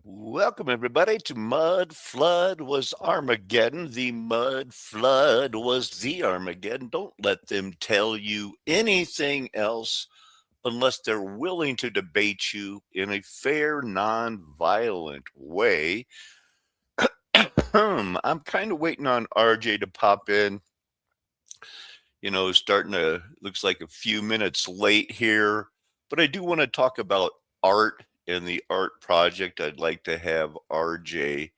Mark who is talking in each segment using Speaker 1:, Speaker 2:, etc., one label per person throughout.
Speaker 1: Welcome, everybody, to Mud Flood Was Armageddon. The Mud Flood was the Armageddon. Don't let them tell you anything else unless they're willing to debate you in a fair, non-violent way. I'm kind of waiting on RJ to pop in. Starting to, looks like a few minutes late here, but I do want to talk about art and the art project. I'd like to have RJ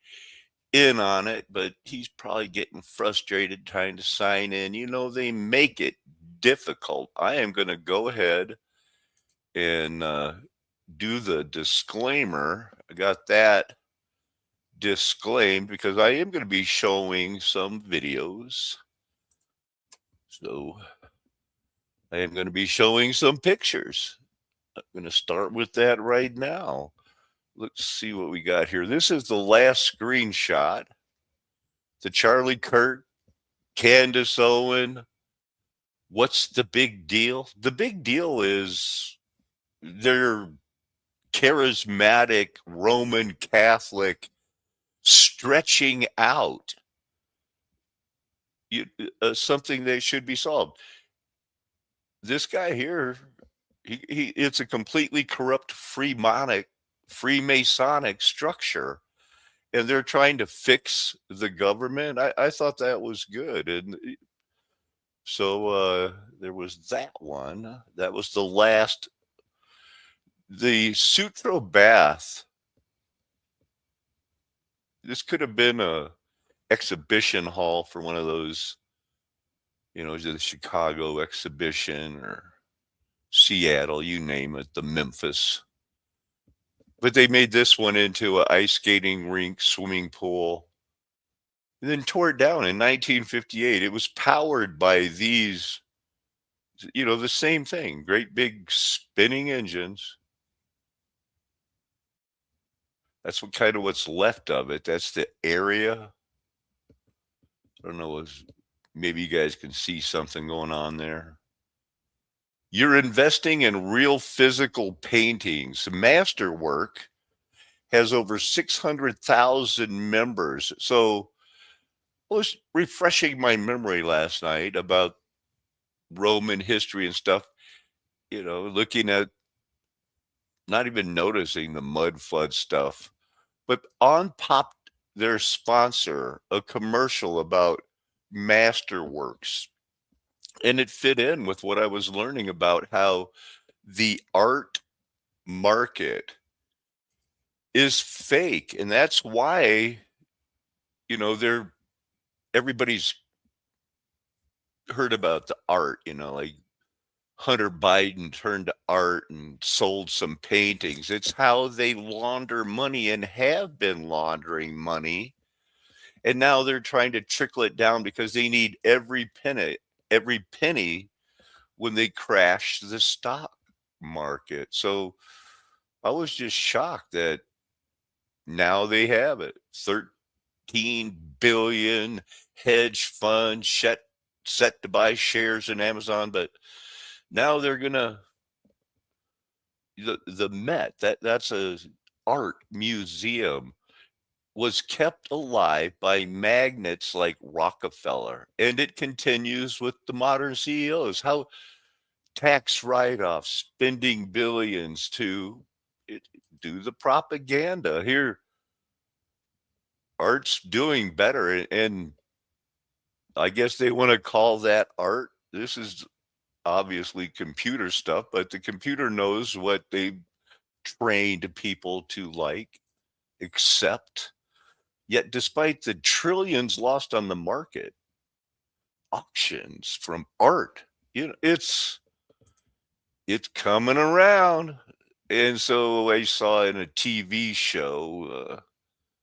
Speaker 1: in on it, but he's probably getting frustrated trying to sign in. They make it difficult. I am going to go ahead and do the disclaimer. I got that disclaimed because I am going to be showing some videos. So I am going to be showing some pictures. I'm going to start with that right now. Let's see what we got here. This is the last screenshot. The Charlie Kirk, Candace Owen. What's the big deal? The big deal is they're charismatic Roman Catholic stretching out something that should be solved. This guy here, it's a completely corrupt Freemasonic structure, and they're trying to fix the government. I thought that was good, and so there was that one. That was the last. The Sutro Bath. This could have been a exhibition hall for one of those, the Chicago exhibition or Seattle, you name it, the Memphis. But they made this one into an ice skating rink, swimming pool, and then tore it down in 1958. It was powered by these, the same thing, great big spinning engines. That's what's left of it. That's the area. I don't know, maybe you guys can see something going on there. You're investing in real physical paintings. Masterwork has over 600,000 members. So I was refreshing my memory last night about Roman history and stuff, looking at, not even noticing the mud flood stuff. But on popped their sponsor, a commercial about Masterworks. And it fit in with what I was learning about how the art market is fake. And that's why, they're everybody's heard about the art, like Hunter Biden turned to art and sold some paintings. It's how they launder money and have been laundering money. And now they're trying to trickle it down because they need every penny when they crash the stock market. So I was just shocked that now they have it. 13 billion hedge fund set to buy shares in Amazon, but now they're gonna the Met, that's a art museum, was kept alive by magnates like Rockefeller, and it continues with the modern CEOs. How tax write-offs, spending billions to do the propaganda. Here, art's doing better, and I guess they want to call that art. This is obviously computer stuff, but the computer knows what they trained people to like, accept. Yet, despite the trillions lost on the market, auctions from art, it's coming around. And so I saw in a TV show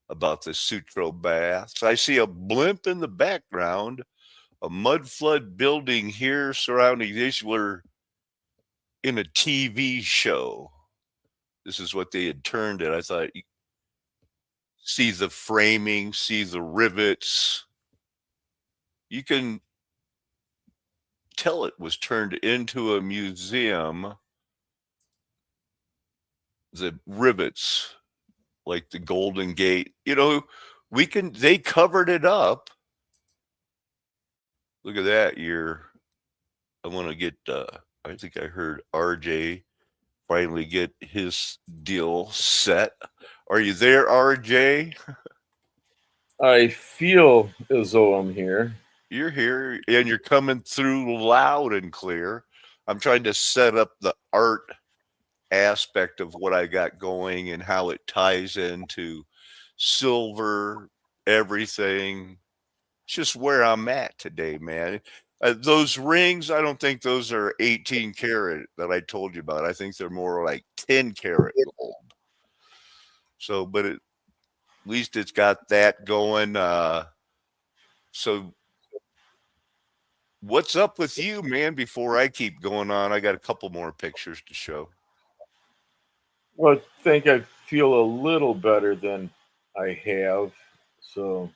Speaker 1: about the Sutro baths. I see a blimp in the background, a mud flood building here surrounding this. We're in a TV show. This is what they had turned it. I thought, see the framing, see the rivets. You can tell it was turned into a museum. The rivets, like the Golden Gate. They covered it up. Look at that. I want to get, I think I heard RJ finally get his deal set. Are you there, RJ?
Speaker 2: I feel as though I'm here.
Speaker 1: You're here and you're coming through loud and clear. I'm trying to set up the art aspect of what I got going and how it ties into silver, everything. It's just where I'm at today, man. Those rings, I don't think those are 18 karat that I told you about. I think they're more like 10 karat gold. So, but at least it's got that going. So, what's up with you, man? Before I keep going on, I got a couple more pictures to show.
Speaker 2: Well, I think I feel a little better than I have. So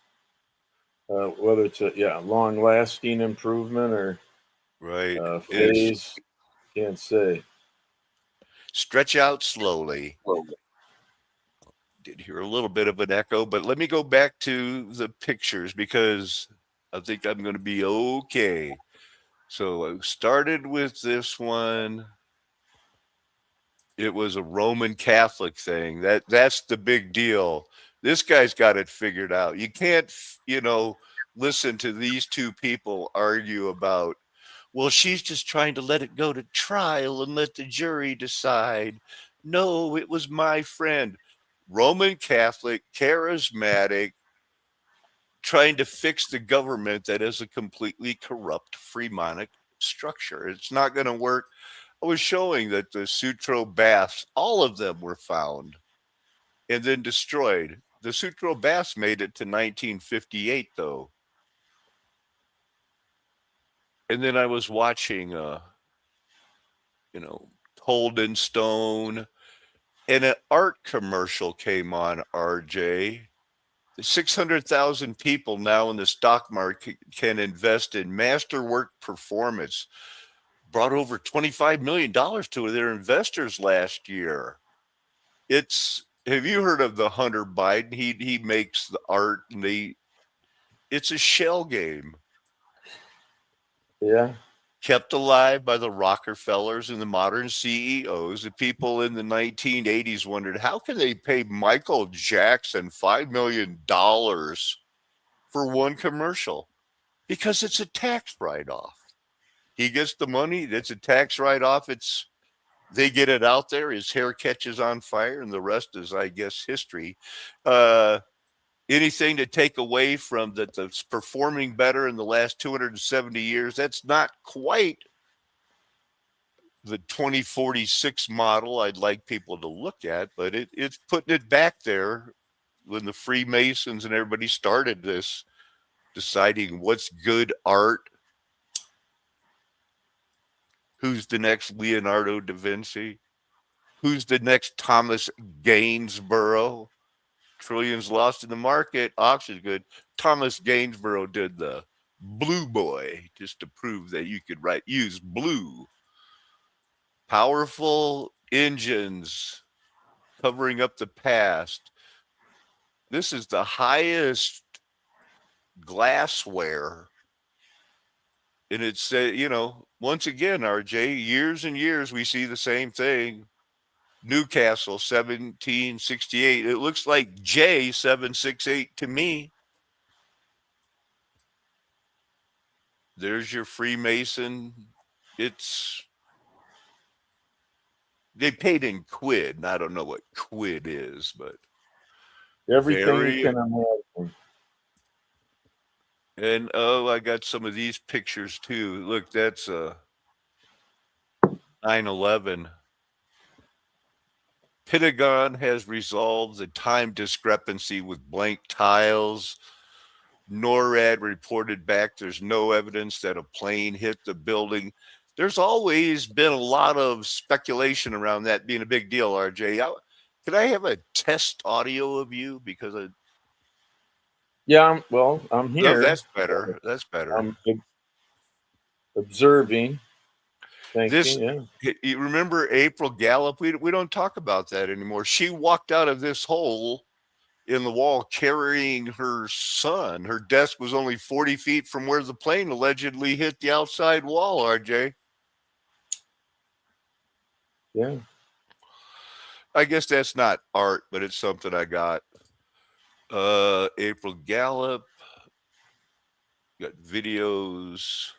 Speaker 2: whether it's a long lasting improvement or
Speaker 1: Right. Is
Speaker 2: phase, can't say.
Speaker 1: stretch out slowly. Did hear a little bit of an echo, but let me go back to the pictures because I think I'm going to be okay. So I started with this one. It was a Roman Catholic thing. That's the big deal. This guy's got it figured out. You can't, listen to these two people argue about, well, she's just trying to let it go to trial and let the jury decide. No, it was my friend. Roman Catholic, charismatic, trying to fix the government that is a completely corrupt Freemonic structure. It's not going to work. I was showing that the Sutro baths, all of them were found and then destroyed. The Sutro baths made it to 1958, though. And then I was watching, you know, Holden Stone, and an art commercial came on, RJ. 600,000 people now in the stock market can invest in masterwork performance. Brought over $25 million to their investors last year. Have you heard of the Hunter Biden? He makes the art and it's a shell game.
Speaker 2: Yeah,
Speaker 1: Kept alive by the Rockefellers and the modern CEOs. The people in the 1980s wondered how can they pay Michael Jackson $5 million for one commercial? Because it's a tax write-off. He gets the money, it's a tax write-off. They get it out there, his hair catches on fire, and the rest is, I guess, history. Uh, Anything to take away from that's performing better in the last 270 years, that's not quite the 2046 model I'd like people to look at, but it's putting it back there when the Freemasons and everybody started this, deciding what's good art, who's the next Leonardo da Vinci, who's the next Thomas Gainsborough. Trillions lost in the market, auction's good. Thomas Gainsborough did the Blue Boy just to prove that you could use blue. Powerful engines covering up the past. This is the highest glassware. And it's, once again, RJ, years and years, we see the same thing. Newcastle, 1768. It looks like J768 to me. There's your Freemason. It's, they paid in quid. And I don't know what quid is, but
Speaker 2: everything you
Speaker 1: very,
Speaker 2: can imagine.
Speaker 1: and oh, I got some of these pictures too. Look, that's 9/11. Pentagon has resolved the time discrepancy with blank tiles. NORAD reported back there's no evidence that a plane hit the building. There's always been a lot of speculation around that being a big deal, RJ. Could I have a test audio of you? Because
Speaker 2: Yeah, I'm
Speaker 1: oh,
Speaker 2: here.
Speaker 1: that's better. That's better.
Speaker 2: I'm observing,
Speaker 1: This,
Speaker 2: thinking. Yeah,
Speaker 1: you remember April Gallup? We don't talk about that anymore. She walked out of this hole in the wall carrying her son. Her desk was only 40 feet from where the plane allegedly hit the outside wall, RJ.
Speaker 2: Yeah.
Speaker 1: I guess that's not art, but it's something I got. April Gallup, got videos.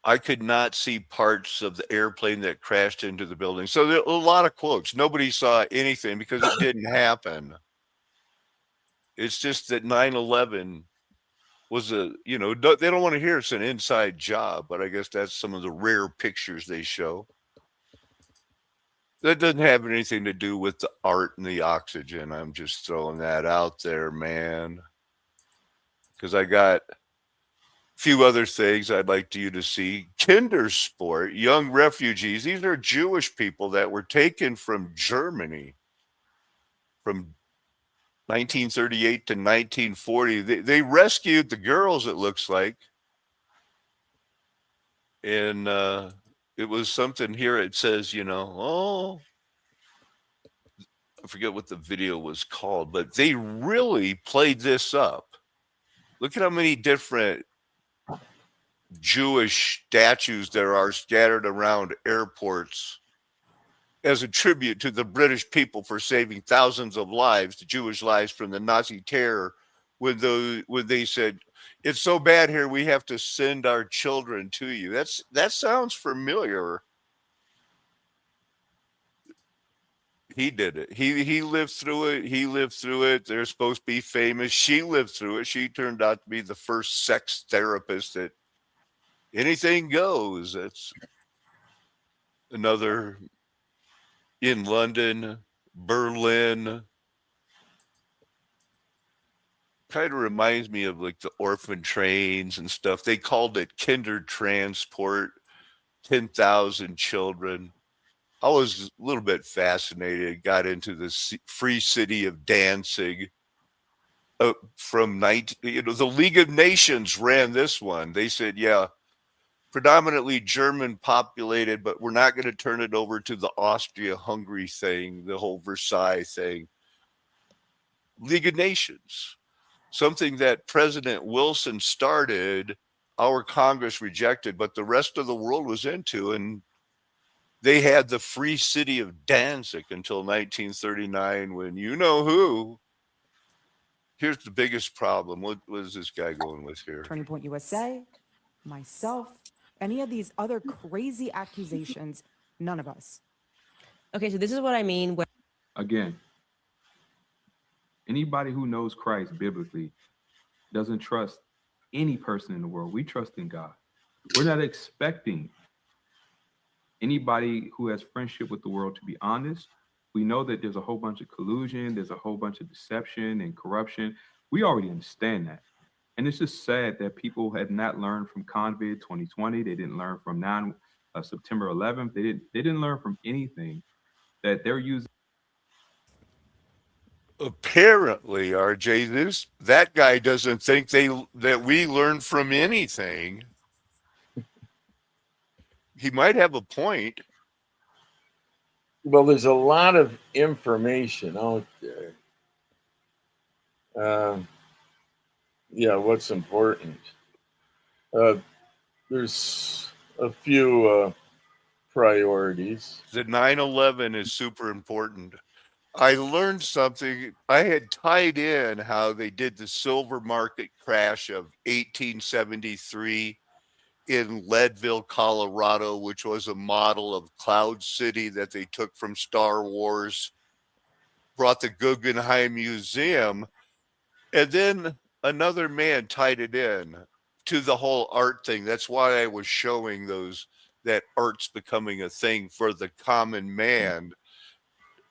Speaker 1: I could not see parts of the airplane that crashed into the building. So there are a lot of quotes. Nobody saw anything because it didn't happen. It's just that 9/11 was they don't want to hear it's an inside job, but I guess that's some of the rare pictures they show. That doesn't have anything to do with the art and the oxygen. I'm just throwing that out there, man. Because I got a few other things I'd like you to see. Kindersport, young refugees. These are Jewish people that were taken from Germany from 1938 to 1940. They rescued the girls, it looks like. And it was something here. It says, I forget what the video was called, but they really played this up. Look at how many different Jewish statues there are scattered around airports as a tribute to the British people for saving thousands of lives, the Jewish lives from the Nazi terror, when they said, "It's so bad here, we have to send our children to you." That sounds familiar. He did it. He lived through it. He lived through it. They're supposed to be famous. She lived through it. She turned out to be the first sex therapist that anything goes. That's another in London, Berlin. Kind of reminds me of like the orphan trains and stuff. They called it kinder transport, 10,000 children. I was a little bit fascinated, got into the free city of Danzig. From 19, the League of Nations ran this one. They said, yeah, predominantly German populated, but we're not going to turn it over to the Austria-Hungary thing, the whole Versailles thing. League of Nations, something that President Wilson started, our Congress rejected, but the rest of the world was into, and they had the free city of Danzig until 1939 when you know who. Here's the biggest problem. What is this guy going with here?
Speaker 3: Turning Point USA, myself, any of these other crazy accusations, none of us.
Speaker 4: Okay, so this is what I mean.
Speaker 5: Again, anybody who knows Christ biblically doesn't trust any person in the world. We trust in God. We're not expecting anybody who has friendship with the world to be honest. We know that there's a whole bunch of collusion, there's a whole bunch of deception and corruption. We already understand that. And it's just sad that people had not learned from COVID 2020. They didn't learn from September 11th. They didn't learn from anything that they're using.
Speaker 1: Apparently, RJ, that guy doesn't think that we learn from anything. He might have a point.
Speaker 2: Well, there's a lot of information out there. Yeah, what's important? There's a few priorities.
Speaker 1: The 9/11 is super important. I learned something. I had tied in how they did the silver market crash of 1873 in Leadville, Colorado, which was a model of Cloud City that they took from Star Wars, brought the Guggenheim Museum, and then another man tied it in to the whole art thing. That's why I was showing that art's becoming a thing for the common man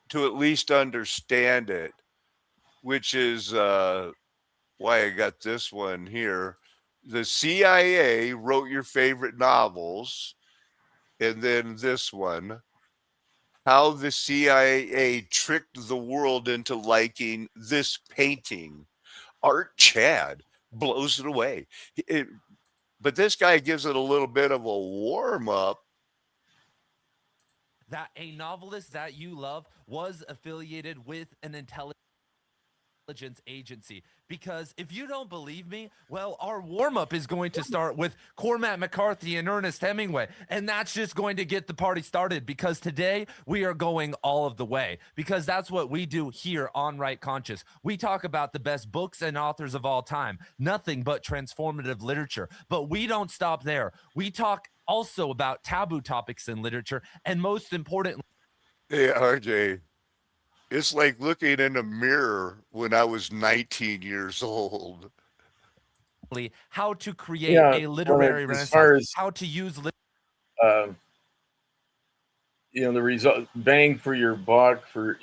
Speaker 1: to at least understand it, which is why I got this one here. The CIA wrote your favorite novels, and then this one, how the CIA tricked the world into liking this painting. Art Chad blows it away. But this guy gives it a little bit of a warm up.
Speaker 6: That a novelist that you love was affiliated with an intelligence. intelligence agency. Because if you don't believe me, well, our warm-up is going to start with Cormac McCarthy and Ernest Hemingway, and that's just going to get the party started, because today we are going all of the way, because that's what we do here on Right Conscious. We talk about the best books and authors of all time, nothing but transformative literature, but we don't stop there. We talk also about taboo topics in literature, and most importantly,
Speaker 1: Hey, RJ, it's like looking in a mirror when I was 19 years old.
Speaker 6: how to create
Speaker 2: Yeah,
Speaker 6: a literary
Speaker 2: as far
Speaker 6: renaissance,
Speaker 2: as
Speaker 6: how to use
Speaker 2: um, the result, bang for your buck for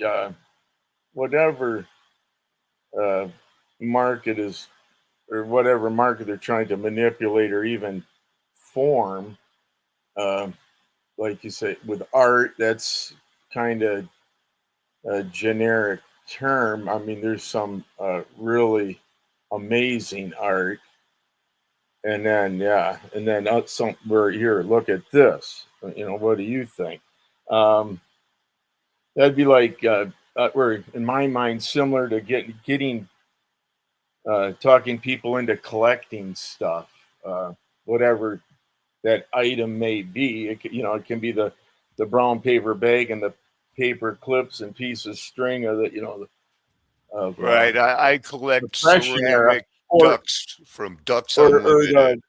Speaker 2: whatever market is, or whatever market they're trying to manipulate or even form. Like you say, with art, that's kind of a generic term. I mean, there's some really amazing art, and then some. We're here. Look at this. What do you think? That'd be like we're, in my mind, similar to getting talking people into collecting stuff, whatever that item may be. It can be the brown paper bag and the paper clips and pieces of string of
Speaker 1: Right. I collect
Speaker 2: Depression era,
Speaker 1: ceramic
Speaker 2: or
Speaker 1: ducks from Ducks
Speaker 2: or
Speaker 1: Unlimited.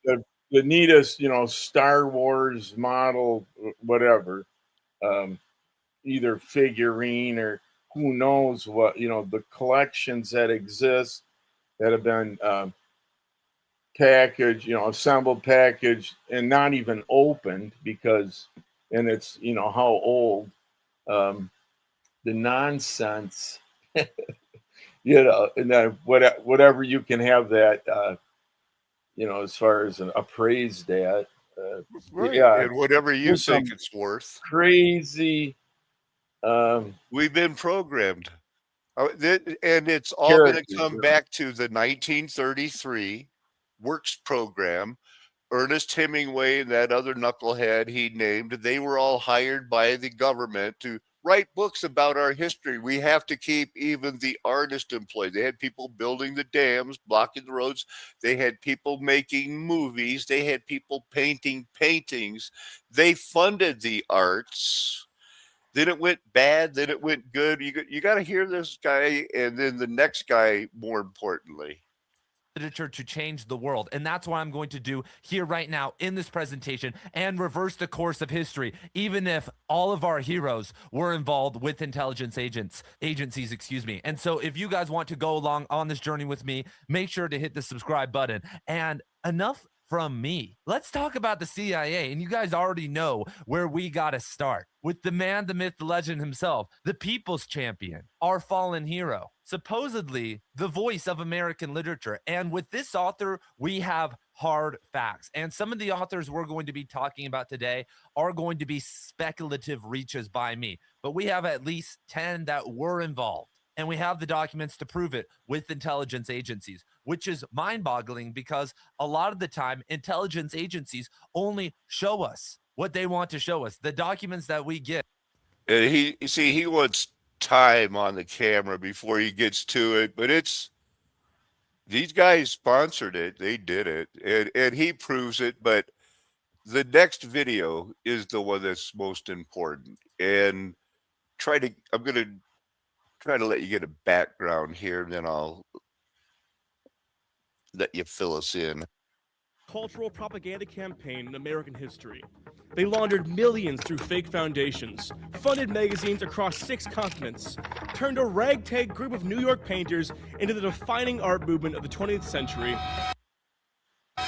Speaker 2: the neatest Star Wars model, whatever, either figurine or who knows what, the collections that exist that have been packaged, assembled, packaged, and not even opened, because, and it's, how old, the nonsense, and then whatever you can have that, as far as an appraised at,
Speaker 1: Right.
Speaker 2: yeah,
Speaker 1: And whatever you
Speaker 2: there's
Speaker 1: think
Speaker 2: some
Speaker 1: it's worth.
Speaker 2: crazy
Speaker 1: We've been programmed. And it's all going to
Speaker 2: characters.
Speaker 1: come back to the 1933 Works program. Ernest Hemingway and that other knucklehead he named, they were all hired by the government to write books about our history. We have to keep even the artist employed. They had people building the dams, blocking the roads. They had people making movies. They had people painting paintings. They funded the arts. Then it went bad. Then it went good. You got to hear this guy, and then the next guy, more importantly.
Speaker 6: literature to change the world. And that's what I'm going to do here right now in this presentation, and reverse the course of history, even if all of our heroes were involved with intelligence agencies, excuse me. And so if you guys want to go along on this journey with me, make sure to hit the subscribe button. And enough from me. Let's talk about the CIA. And you guys already know where we got to start with the man, the myth, the legend himself, the people's champion, our fallen hero, supposedly the voice of American literature. And with this author, we have hard facts. And some of the authors we're going to be talking about today are going to be speculative reaches by me, but we have at least 10 that were involved. And we have the documents to prove it with intelligence agencies, which is mind-boggling, because a lot of the time, intelligence agencies only show us what they want to show us, the documents that we get.
Speaker 1: And he wants time on the camera before he gets to it, but these guys sponsored it. They did it, and he proves it. But the next video is the one that's most important. And I'm going to try to let you get a background here, and then I'll let you fill us in.
Speaker 7: Cultural propaganda campaign in American history. They laundered millions through fake foundations, funded magazines across 6 continents, turned a ragtag group of New York painters into the defining art movement of the 20th century.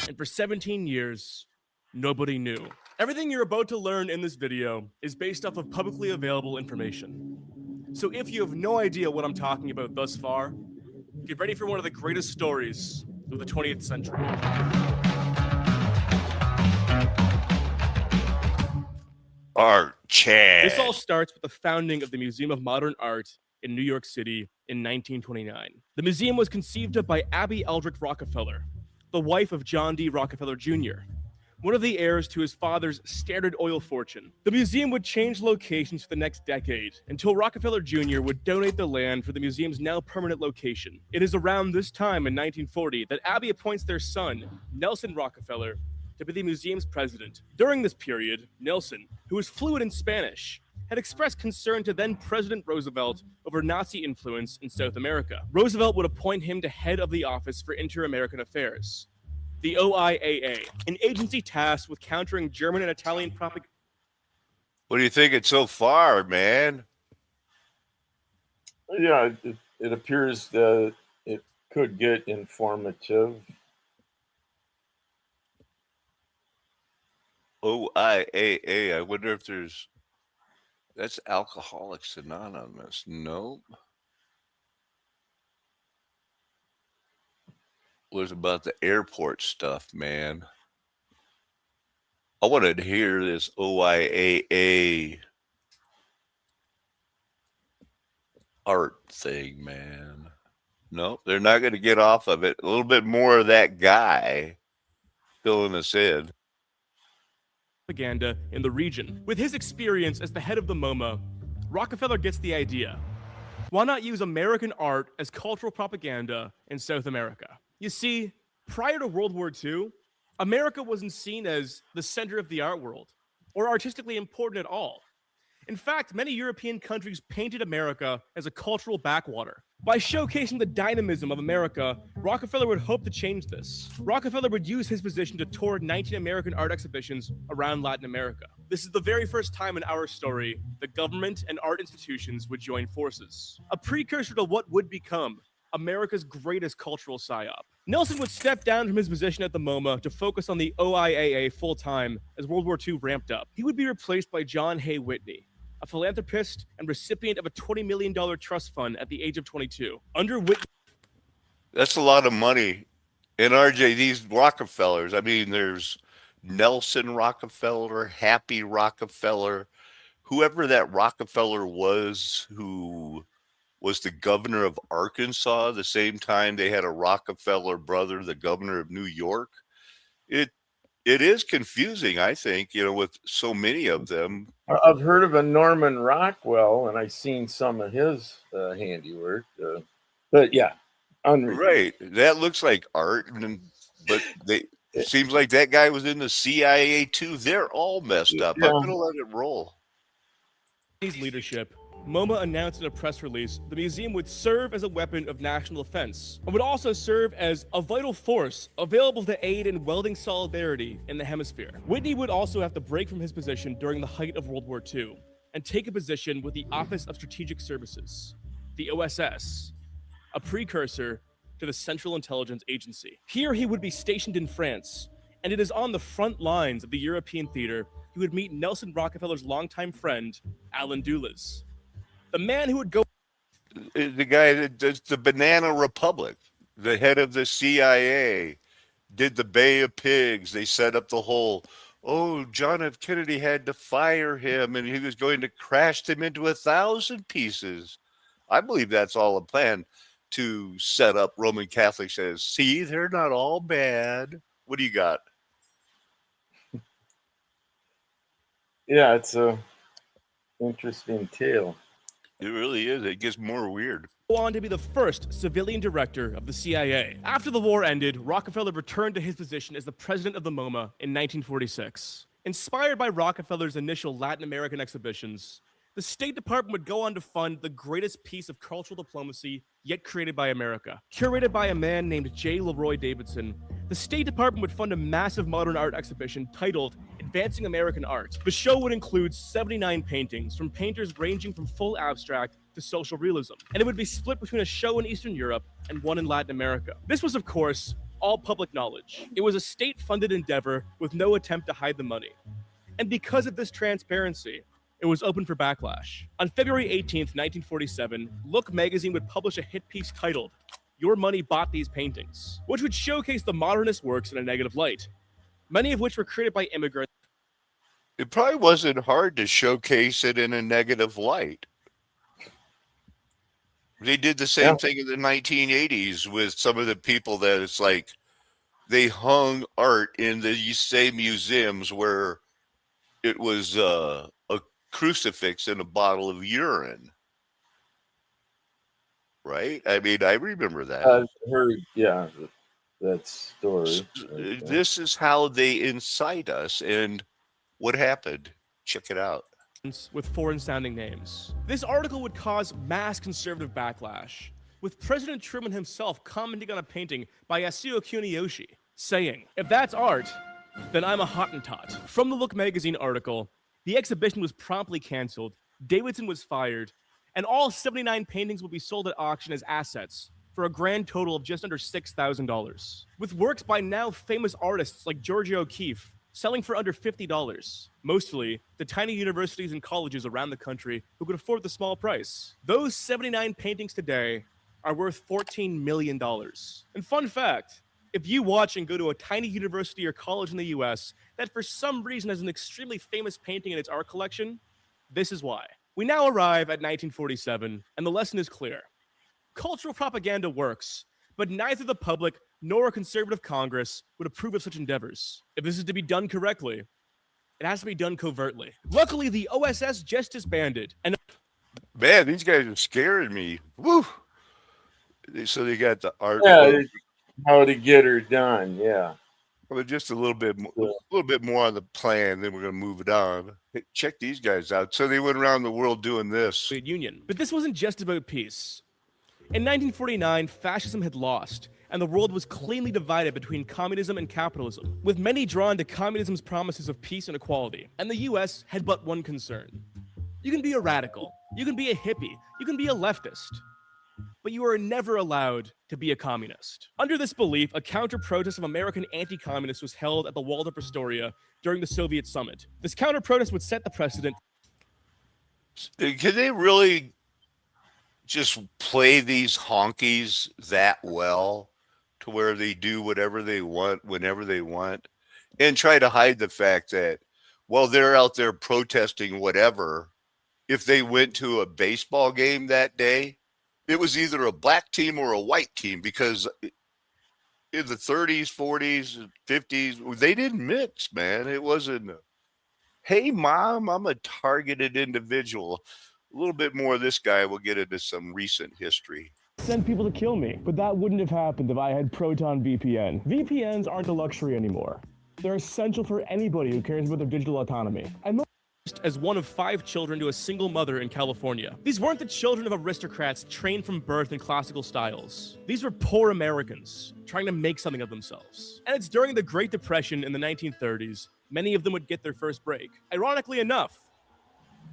Speaker 7: And for 17 years, nobody knew. Everything you're about to learn in this video is based off of publicly available information. So if you have no idea what I'm talking about thus far, get ready for one of the greatest stories of the 20th century.
Speaker 1: Art Chad.
Speaker 7: This all starts with the founding of the Museum of Modern Art in New York City in 1929. The museum was conceived of by Abby Eldrick Rockefeller, the wife of John D. Rockefeller Jr., one of the heirs to his father's Standard Oil fortune. The museum would change locations for the next decade until Rockefeller Jr. would donate the land for the museum's now permanent location. It is around this time in 1940 that Abbey appoints their son, Nelson Rockefeller, to be the museum's president. During this period, Nelson, who was fluent in Spanish, had expressed concern to then President Roosevelt over Nazi influence in South America. Roosevelt would appoint him to head of the Office for Inter-American Affairs, the OIAA, an agency tasked with countering German and Italian propaganda.
Speaker 1: What do you think it's so far, man?
Speaker 2: Yeah, it appears that it could get informative.
Speaker 1: OIAA. I wonder if that's Alcoholics Anonymous. Nope. Was about the airport stuff, man. I wanted to hear this OIAA art thing, man. Nope, they're not going to get off of it. A little bit more of that guy filling us in.
Speaker 7: Propaganda in the region. With his experience as the head of the MoMA, Rockefeller gets the idea. Why not use American art as cultural propaganda in South America? You see, prior to World War II, America wasn't seen as the center of the art world or artistically important at all. In fact, many European countries painted America as a cultural backwater. By showcasing the dynamism of America, Rockefeller would hope to change this. Rockefeller would use his position to tour 19 American art exhibitions around Latin America. This is the very first time in our story the government and art institutions would join forces, a precursor to what would become America's greatest cultural psyop. Nelson would step down from his position at the MoMA to focus on the OIAA full-time as World War II ramped up. He would be replaced by John Hay Whitney, a philanthropist and recipient of a $20 million trust fund at the age of 22. Under Whitney,
Speaker 1: That's a lot of money. And RJ, these Rockefellers, I mean, there's Nelson Rockefeller, Happy Rockefeller, whoever that Rockefeller was who was the governor of Arkansas the same time they had a Rockefeller brother, the governor of New York. It is confusing, I think, with so many of them.
Speaker 2: I've heard of a Norman Rockwell, and I've seen some of his handiwork. But yeah, unreal.
Speaker 1: Right. That looks like art, but it seems like that guy was in the CIA too. They're all messed up.
Speaker 2: Yeah.
Speaker 1: I'm going to let it roll.
Speaker 7: Whitney's leadership, MoMA announced in a press release the museum would serve as a weapon of national defense and would also serve as a vital force available to aid in welding solidarity in the hemisphere. Whitney would also have to break from his position during the height of World War II and take a position with the Office of Strategic Services, the OSS, a precursor to the Central Intelligence Agency. Here he would be stationed in France, and it is on the front lines of the European theater he would meet Nelson Rockefeller's longtime friend, Alan Dulles, the man who would go.
Speaker 1: The guy that does the Banana Republic, the head of the CIA, did the Bay of Pigs. They set up the whole, John F. Kennedy had to fire him and he was going to crash them into 1,000 pieces. I believe that's all a plan to set up Roman Catholics as, see, they're not all bad. What do you got?
Speaker 2: Yeah, it's a interesting tale.
Speaker 1: It really is. It gets more weird.
Speaker 7: On to be the first civilian director of the CIA. After the war ended, Rockefeller returned to his position as the president of the MoMA in 1946. Inspired by Rockefeller's initial Latin American exhibitions, the State Department would go on to fund the greatest piece of cultural diplomacy yet created by America. Curated by a man named J. Leroy Davidson, the State Department would fund a massive modern art exhibition titled Advancing American Art. The show would include 79 paintings from painters ranging from full abstract to social realism, and it would be split between a show in Eastern Europe and one in Latin America. This was, of course, all public knowledge. It was a state-funded endeavor with no attempt to hide the money. And because of this transparency, it was open for backlash. On February 18th, 1947, Look magazine would publish a hit piece titled, Your Money Bought These Paintings, which would showcase the modernist works in a negative light, many of which were created by immigrants.
Speaker 1: It probably wasn't hard to showcase it in a negative light. They did the same thing in the 1980s with some of the people that it's like, they hung art in the same museums where it was a crucifix and a bottle of urine. Right? I mean, I remember that.
Speaker 2: I've heard, yeah, that story.
Speaker 1: This is how they incite us. And what happened? Check it out.
Speaker 7: with foreign sounding names. This article would cause mass conservative backlash, with President Truman himself commenting on a painting by Yasuo Kuniyoshi, saying, "If that's art, then I'm a Hottentot." From the Look magazine article, the exhibition was promptly canceled, Davidson was fired, and all 79 paintings will be sold at auction as assets for a grand total of just under $6,000. With works by now famous artists like Georgia O'Keeffe selling for under $50, mostly the tiny universities and colleges around the country who could afford the small price. Those 79 paintings today are worth $14 million. And fun fact, if you watch and go to a tiny university or college in the US that for some reason has an extremely famous painting in its art collection, this is why. We now arrive at 1947, and the lesson is clear. Cultural propaganda works, but neither the public nor a conservative Congress would approve of such endeavors. If this is to be done correctly, it has to be done covertly. Luckily, the OSS just disbanded, and
Speaker 1: Man, these guys are scaring me. Woo! So they got the art.
Speaker 2: Yeah, how to get her done. Yeah.
Speaker 1: Well, just a little bit more on the plan, then we're going to move it on. Hey, check these guys out. So they went around the world doing this.
Speaker 7: Soviet Union. But this wasn't just about peace. In 1949, fascism had lost, and the world was cleanly divided between communism and capitalism, with many drawn to communism's promises of peace and equality. And the US had but one concern. You can be a radical, you can be a hippie, you can be a leftist, but you are never allowed to be a communist. Under this belief, a counter-protest of American anti-communists was held at the Waldorf Astoria during the Soviet summit. This counter-protest would set the precedent.
Speaker 1: Can they really just play these honkies that well to where they do whatever they want, whenever they want, and try to hide the fact that, well, they're out there protesting whatever. If they went to a baseball game that day, it was either a black team or a white team, because in the 30s, 40s, 50s, they didn't mix, man. It wasn't, hey, mom, I'm a targeted individual. A little bit more of this guy. We'll get into some recent history.
Speaker 8: Send people to kill me, but that wouldn't have happened if I had Proton VPN. VPNs aren't a luxury anymore. They're essential for anybody who cares about their digital autonomy. And
Speaker 7: as one of 5 children to a single mother in California. These weren't the children of aristocrats trained from birth in classical styles. These were poor Americans trying to make something of themselves. And it's during the Great Depression in the 1930s, many of them would get their first break. Ironically enough,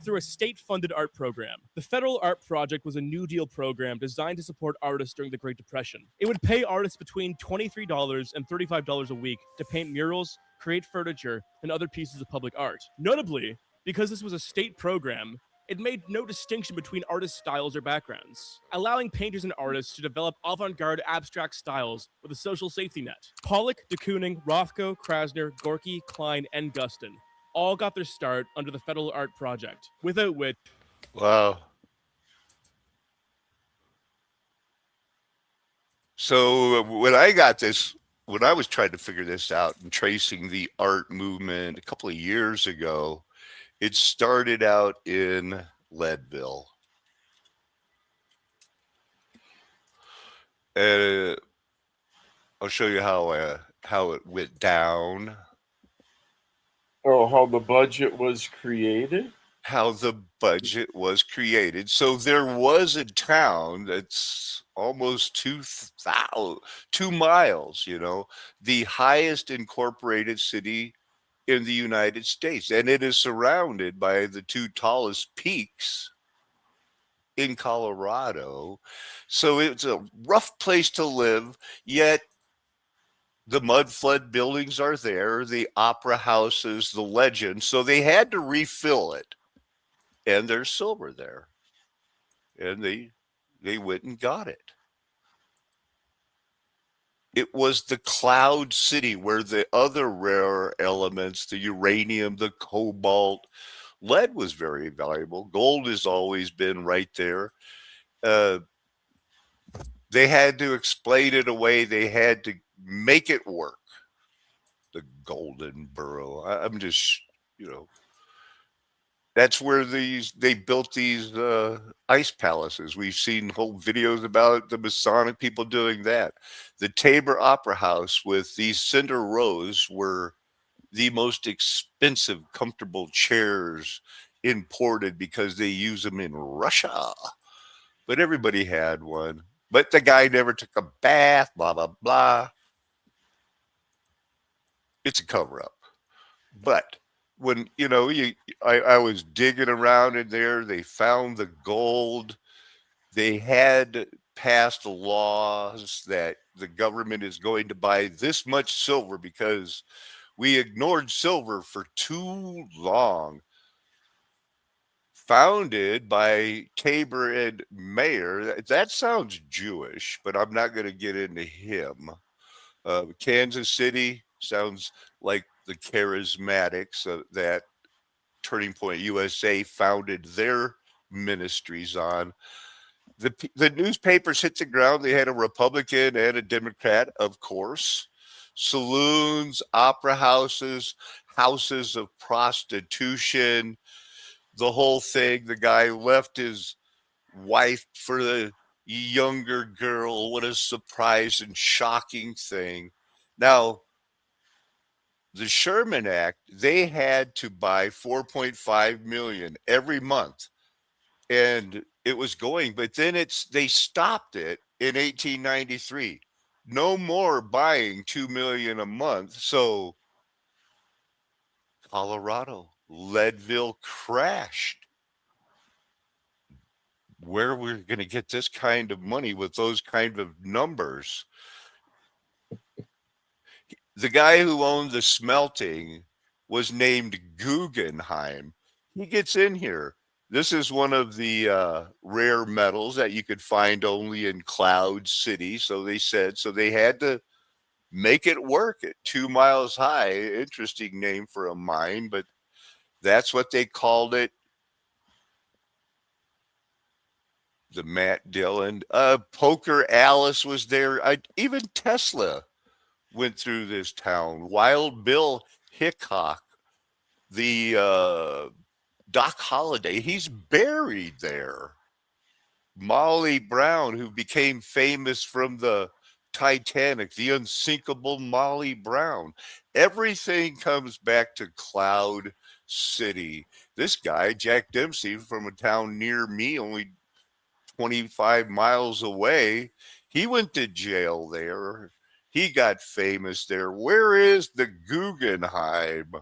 Speaker 7: through a state-funded art program. The Federal Art Project was a New Deal program designed to support artists during the Great Depression. It would pay artists between $23 and $35 a week to paint murals, create furniture, and other pieces of public art. Notably, because this was a state program, it made no distinction between artist styles or backgrounds, allowing painters and artists to develop avant-garde abstract styles with a social safety net. Pollock, de Kooning, Rothko, Krasner, Gorky, Klein, and Guston all got their start under the Federal Art Project, without which...
Speaker 1: Wow. So when I was trying to figure this out and tracing the art movement a couple of years ago, it started out in Leadville. I'll show you how it went down.
Speaker 2: Oh, how the budget was created?
Speaker 1: How the budget was created. So there was a town that's almost 2 miles, the highest incorporated city in the United States. And it is surrounded by the 2 tallest peaks in Colorado. So it's a rough place to live, yet the mud flood buildings are there, the opera houses, the legend. So they had to refill it. And there's silver there. And they went and got it. It was the cloud city where the other rare elements, the uranium, the cobalt, lead was very valuable. Gold has always been right there. They had to explain it away. They had to make it work. The Golden Borough. I'm just, you know, that's where they built these ice palaces. We've seen whole videos about the Masonic people doing that. The Tabor Opera House with these cinder rows were the most expensive, comfortable chairs imported because they use them in Russia. But everybody had one. But the guy never took a bath, blah, blah, blah. It's a cover up. But when, you know, I was digging around in there, they found the gold. They had passed laws that the government is going to buy this much silver because we ignored silver for too long. Founded by Tabor and Mayer. That sounds Jewish, but I'm not going to get into him. Kansas City sounds like the charismatics that Turning Point USA founded their ministries on. The newspapers hit the ground. They had a Republican and a Democrat, of course. Saloons, opera houses, houses of prostitution, the whole thing. The guy left his wife for the younger girl. What a surprise and shocking thing. Now, the Sherman Act, they had to buy 4.5 million every month. And it was going, but then they stopped it in 1893. No more buying 2 million a month. So Colorado, Leadville crashed. Where we're going to get this kind of money with those kind of numbers? The guy who owned the smelting was named Guggenheim. He gets in here. This is one of the rare metals that you could find only in Cloud City. So they said, so they had to make it work at 2 miles high. Interesting name for a mine, but that's what they called it. The Matt Dillon, Poker Alice was there. Even Tesla went through this town. Wild Bill Hickok, the Doc Holliday, he's buried there. Molly Brown, who became famous from the Titanic, the unsinkable Molly Brown. Everything comes back to Cloud City. This guy, Jack Dempsey, from a town near me, only 25 miles away, he went to jail there. He got famous there. Where is the Guggenheim?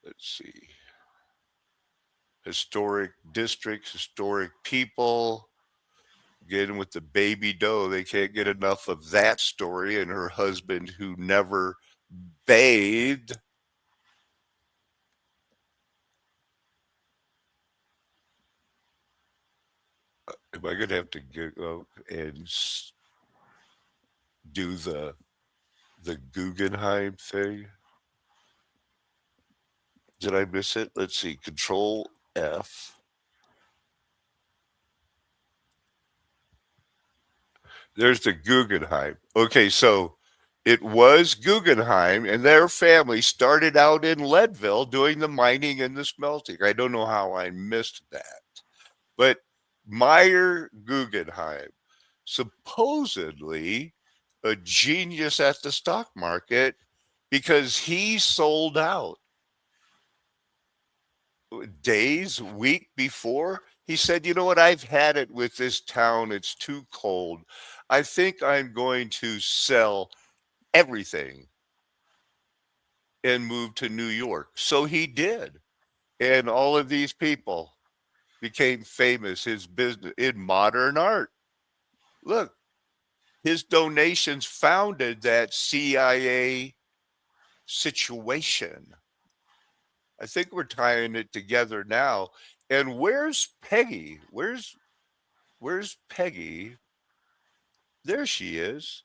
Speaker 1: Let's see. Historic districts, historic people. Getting with the baby doe. They can't get enough of that story and her husband who never bathed. Am I going to have to go and do the Guggenheim thing? Did I miss it? Let's see. Control F. There's the Guggenheim. Okay, so it was Guggenheim, and their family started out in Leadville doing the mining and the smelting. I don't know how I missed that. But Meyer Guggenheim, supposedly a genius at the stock market because he sold out days, week before. He said, you know what, I've had it with this town. It's too cold. I think I'm going to sell everything and move to New York. So he did. And all of these people became famous. His business in modern art. Look, his donations founded that CIA situation. I think we're tying it together now. And where's Peggy? Where's Peggy? There she is.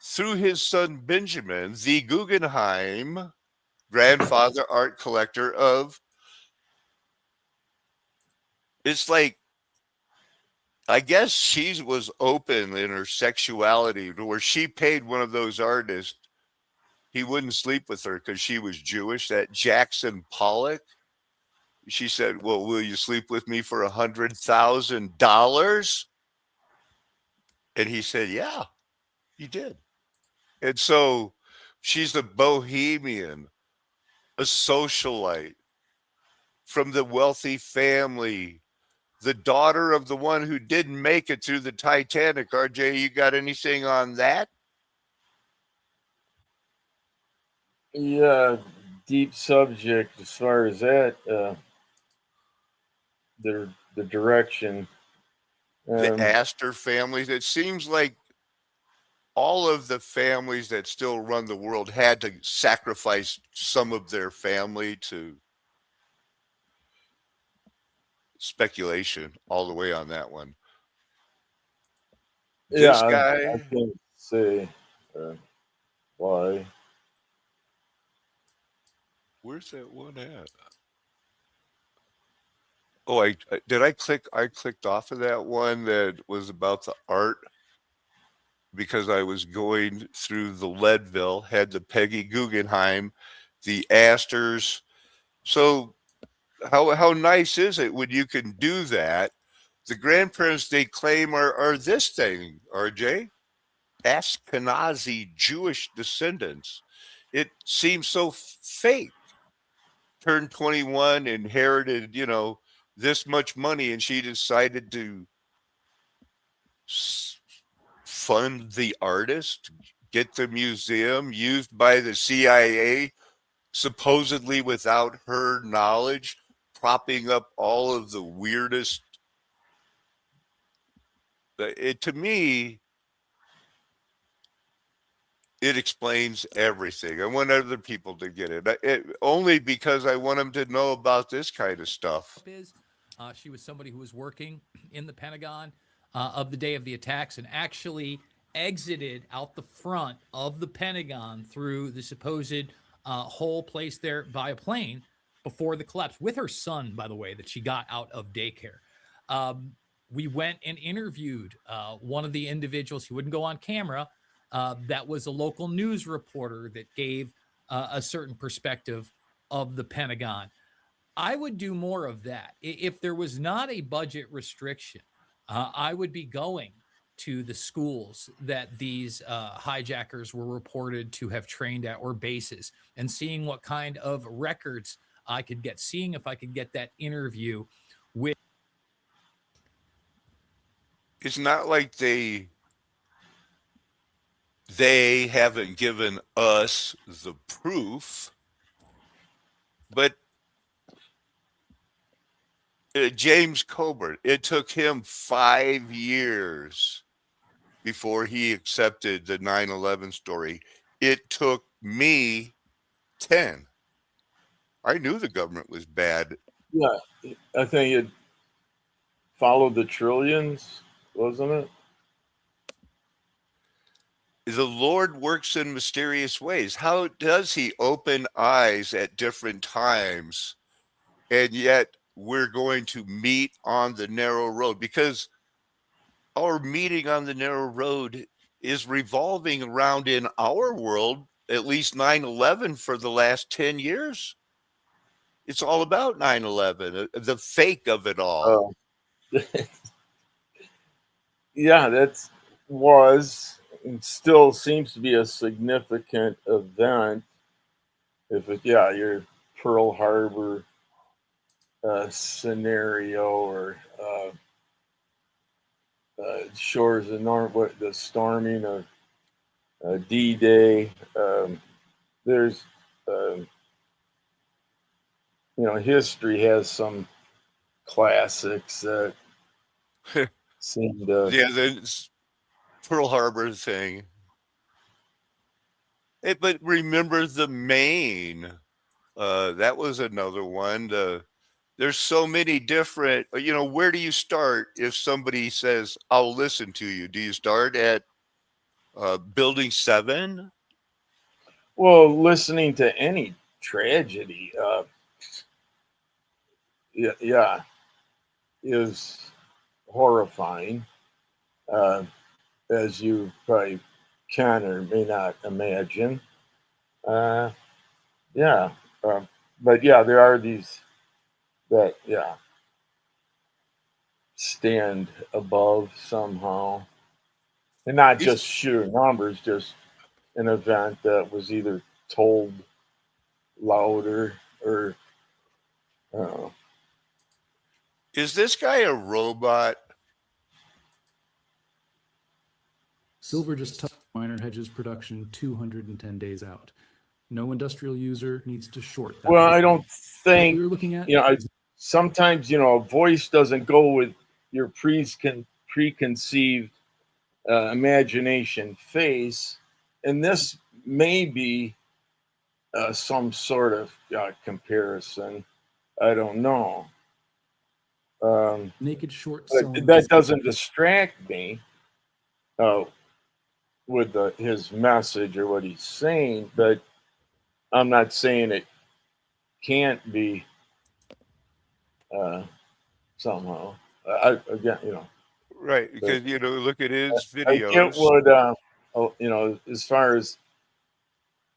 Speaker 1: Through his son Benjamin, the Guggenheim grandfather art collector of, it's like I guess she was open in her sexuality to where she paid one of those artists. He wouldn't sleep with her because she was Jewish. That Jackson Pollock. She said, "Well, will you sleep with me for $100,000?" And he said, "Yeah, he did." And so she's a bohemian, a socialite from the wealthy family, the daughter of the one who didn't make it through the Titanic. RJ, you got anything on that?
Speaker 2: Yeah, deep subject as far as that. The direction.
Speaker 1: The Astor families. It seems like all of the families that still run the world had to sacrifice some of their family to speculation all the way on that one. This
Speaker 2: I
Speaker 1: guy,
Speaker 2: can't say why.
Speaker 1: where's that one at? Oh, I clicked off of that one that was about the art because I was going through the Leadville, had the Peggy Guggenheim, the Astors. So how nice is it when you can do that? The grandparents they claim are this thing, RJ. Ashkenazi Jewish descendants. It seems so fake. Turned 21, inherited, this much money, and she decided to fund the artist, get the museum used by the CIA, supposedly without her knowledge, propping up all of the weirdest. To me, it explains everything. I want other people to get it, only because I want them to know about this kind of stuff.
Speaker 9: She was somebody who was working in the Pentagon of the day of the attacks and actually exited out the front of the Pentagon through the supposed hole placed there by a plane before the collapse with her son, by the way, that she got out of daycare. We went and interviewed one of the individuals. He wouldn't go on camera. That was a local news reporter that gave a certain perspective of the Pentagon. I would do more of that. If there was not a budget restriction, I would be going to the schools that these hijackers were reported to have trained at or bases and seeing what kind of records I could get, seeing if I could get that interview with.
Speaker 1: It's not like they haven't given us the proof, but James Coburn, it took him 5 years before he accepted the 9/11 story. It took me 10. I knew the government was bad.
Speaker 2: Yeah, I think it followed the trillions, wasn't it?
Speaker 1: The Lord works in mysterious ways. How does he open eyes at different times? And yet we're going to meet on the narrow road, because our meeting on the narrow road is revolving around, in our world, at least 9/11 for the last 10 years. It's all about 9/11, the fake of it all.
Speaker 2: Yeah, that was and still seems to be a significant event. If it, yeah, your Pearl Harbor scenario or shores of North, the storming of D-Day. There's, history has some classics that seem to.
Speaker 1: Yeah, the Pearl Harbor thing. But remember the Maine. That was another one. There's so many different, where do you start if somebody says, I'll listen to you? Do you start at Building 7?
Speaker 2: Well, listening to any tragedy, yeah, is horrifying, as you probably can or may not imagine. Yeah, but yeah, there are these that stand above somehow, and not
Speaker 1: Is
Speaker 2: just sheer numbers, just an event that was either told louder or uh,
Speaker 1: is this guy a robot?
Speaker 10: Silver just touched miner hedges production 210 days out. No industrial user needs to short that.
Speaker 2: well, I don't
Speaker 10: What
Speaker 2: think
Speaker 10: we were looking at,
Speaker 2: sometimes a voice doesn't go with your preconceived imagination face, and this may be some sort of comparison. I don't know.
Speaker 10: naked short
Speaker 2: But
Speaker 10: selling.
Speaker 2: that doesn't distract me with his message or what he's saying. But I'm not saying it can't be somehow. Again,
Speaker 1: Right,
Speaker 2: but
Speaker 1: because look at his
Speaker 2: I get
Speaker 1: videos.
Speaker 2: what as far as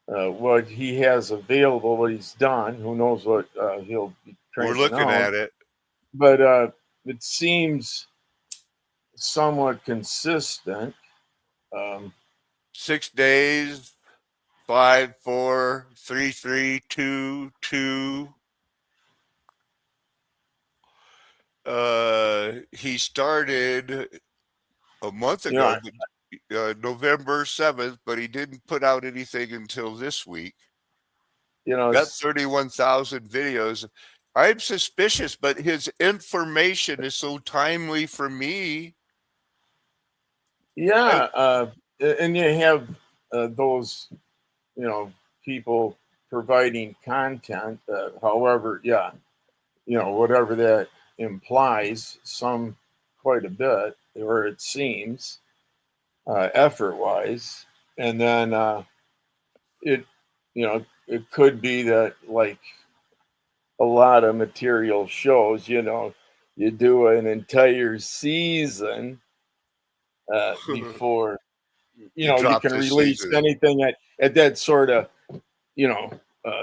Speaker 2: what he has available, what he's done. Who knows what he'll be
Speaker 1: We're
Speaker 2: cranking
Speaker 1: looking
Speaker 2: out?
Speaker 1: at it.
Speaker 2: But it seems somewhat consistent.
Speaker 1: 6 days, 5, 4, 3, 3, 2, 2. He started a month
Speaker 2: You know,
Speaker 1: ago, November 7th, but he didn't put out anything until this week. Got 31,000 videos. I'm suspicious, but his information is so timely for me.
Speaker 2: yeah, and you have those, people providing content. However, whatever that implies, some quite a bit, or it seems, effort-wise, and then it, it could be that like a lot of material shows, you do an entire season before
Speaker 1: You
Speaker 2: you
Speaker 1: dropped
Speaker 2: can
Speaker 1: the
Speaker 2: release
Speaker 1: season.
Speaker 2: anything at that sort of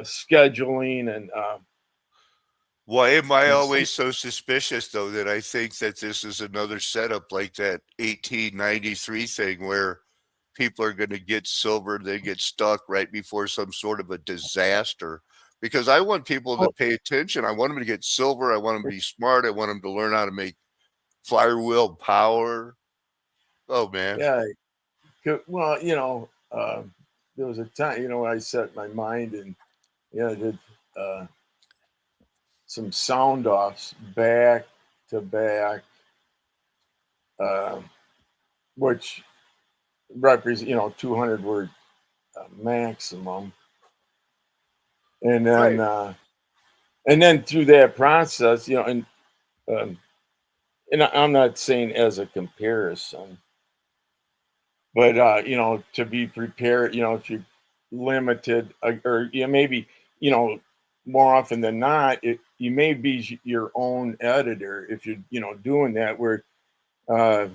Speaker 2: scheduling and
Speaker 1: Why am I
Speaker 2: and
Speaker 1: always so suspicious, though, that I think that this is another setup like that 1893 thing where people are going to get silver, they get stuck right before some sort of a disaster? Because I want people to pay attention. I want them to get silver. I want them to be smart. I want them to learn how to make flywheel power. Oh, man.
Speaker 2: yeah. Well, there was a time I set my mind and did some sound offs back to back, which represent 200 word maximum, and then
Speaker 1: Right.
Speaker 2: through that process, um, and I'm not saying as a comparison, but to be prepared, if you're limited, or maybe more often than not, you may be your own editor if you're doing that, where uh,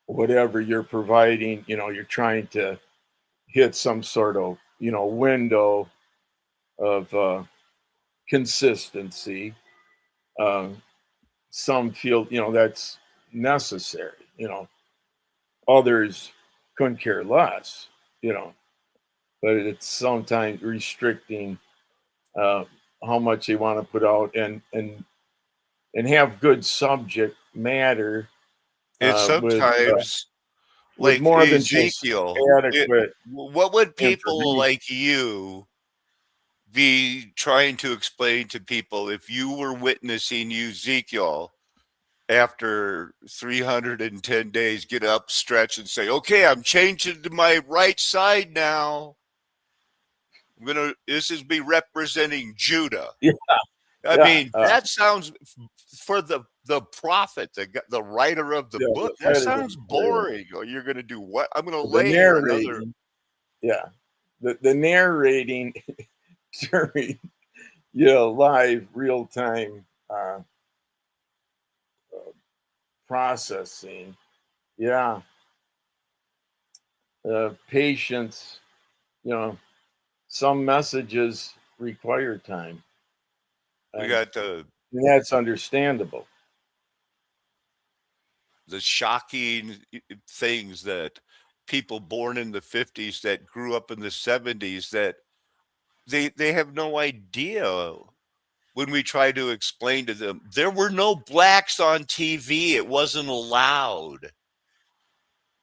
Speaker 2: whatever you're providing, you're trying to hit some sort of window of consistency. Um, some feel that's necessary. Others couldn't care less. But it's sometimes restricting uh, how much they want to put out and have good subject matter
Speaker 1: It's
Speaker 2: with
Speaker 1: sometimes like
Speaker 2: more than just
Speaker 1: Ezekiel.
Speaker 2: adequate
Speaker 1: What would people
Speaker 2: information.
Speaker 1: like you be trying to explain to people if you were witnessing Ezekiel after 310 days get up, stretch, and say, okay, I'm changing to my right side now. This is me representing Judah.
Speaker 2: Yeah,
Speaker 1: I
Speaker 2: yeah,
Speaker 1: mean, that sounds for the prophet, the writer of the
Speaker 2: yeah.
Speaker 1: book,
Speaker 2: The
Speaker 1: that
Speaker 2: editing,
Speaker 1: sounds boring. Or you're going to do what? I'm going to
Speaker 2: the
Speaker 1: lay here another.
Speaker 2: narrating, yeah, the narrating during live real time processing. Yeah. Patience, some messages require time.
Speaker 1: We
Speaker 2: And
Speaker 1: got
Speaker 2: that's understandable.
Speaker 1: the shocking things that people born in the 50s that grew up in the 70s that they have no idea when we try to explain to them there were no blacks on TV, it wasn't allowed.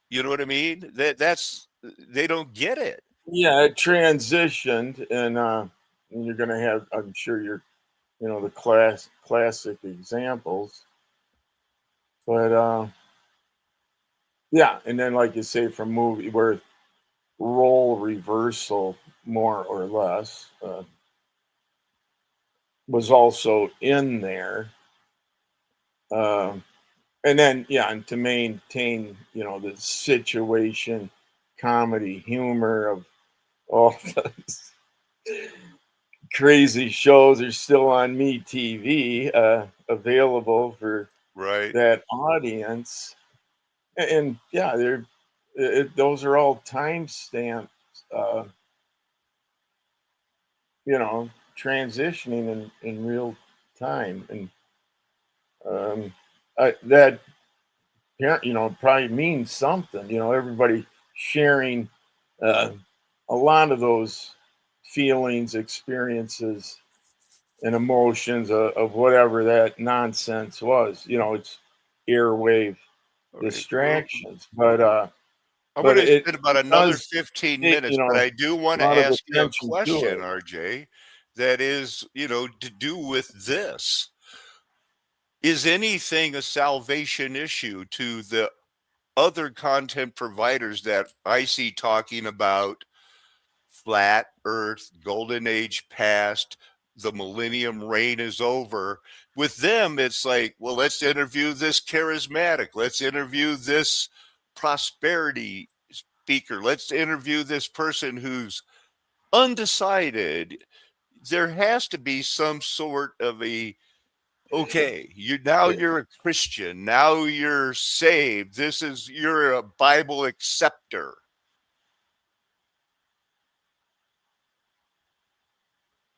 Speaker 1: You know what I mean? That's they don't get it.
Speaker 2: Yeah, it transitioned, and you're going to have, I'm sure the classic examples, but yeah, and then like you say, from movie where role reversal, more or less, was also in there. And then, yeah, and to maintain, the situation, comedy, humor of all those crazy shows are still on Me TV, available for
Speaker 1: Right.
Speaker 2: that audience. And yeah, those are all timestamps, uh, transitioning in real time. And that, probably means something. Everybody sharing uh, a lot of those feelings, experiences, and emotions of whatever that nonsense was. It's airwave
Speaker 1: All right. Well,
Speaker 2: distractions, but
Speaker 1: I'm
Speaker 2: but
Speaker 1: going to
Speaker 2: it
Speaker 1: spend about another
Speaker 2: does
Speaker 1: 15
Speaker 2: take
Speaker 1: minutes, but I do
Speaker 2: a
Speaker 1: want to
Speaker 2: lot of
Speaker 1: ask you a
Speaker 2: attention to
Speaker 1: question,
Speaker 2: it.
Speaker 1: RJ, that is, to do with this. Is anything a salvation issue to the other content providers that I see talking about flat earth, golden age past, the millennium reign is over? With them, it's like, well, let's interview this charismatic. Let's interview this prosperity speaker. Let's interview this person who's undecided. There has to be some sort of a okay, you're a Christian. Now you're saved. You're a Bible acceptor.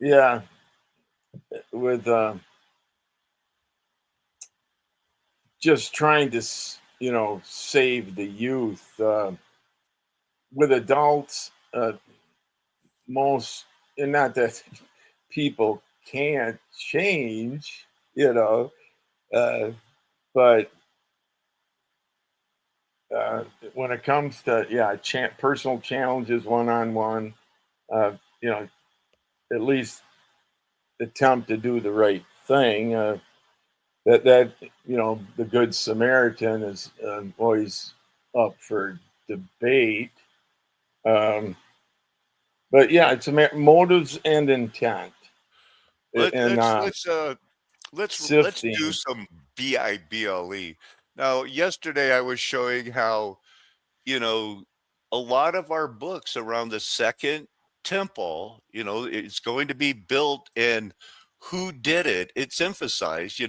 Speaker 2: Yeah, with just trying to save the youth. With adults, most, and not that people can't change, uh, but when it comes to personal challenges, one-on-one, uh, you know at least attempt to do the right thing. That the good Samaritan is always up for debate. um, but yeah, it's motives and intent,
Speaker 1: Let
Speaker 2: and
Speaker 1: let's let's uh let's do
Speaker 2: sifting.
Speaker 1: some BIBLE. Now, yesterday I was showing how, you know, a lot of our books around the second temple, it's going to be built and who did it? It's emphasized,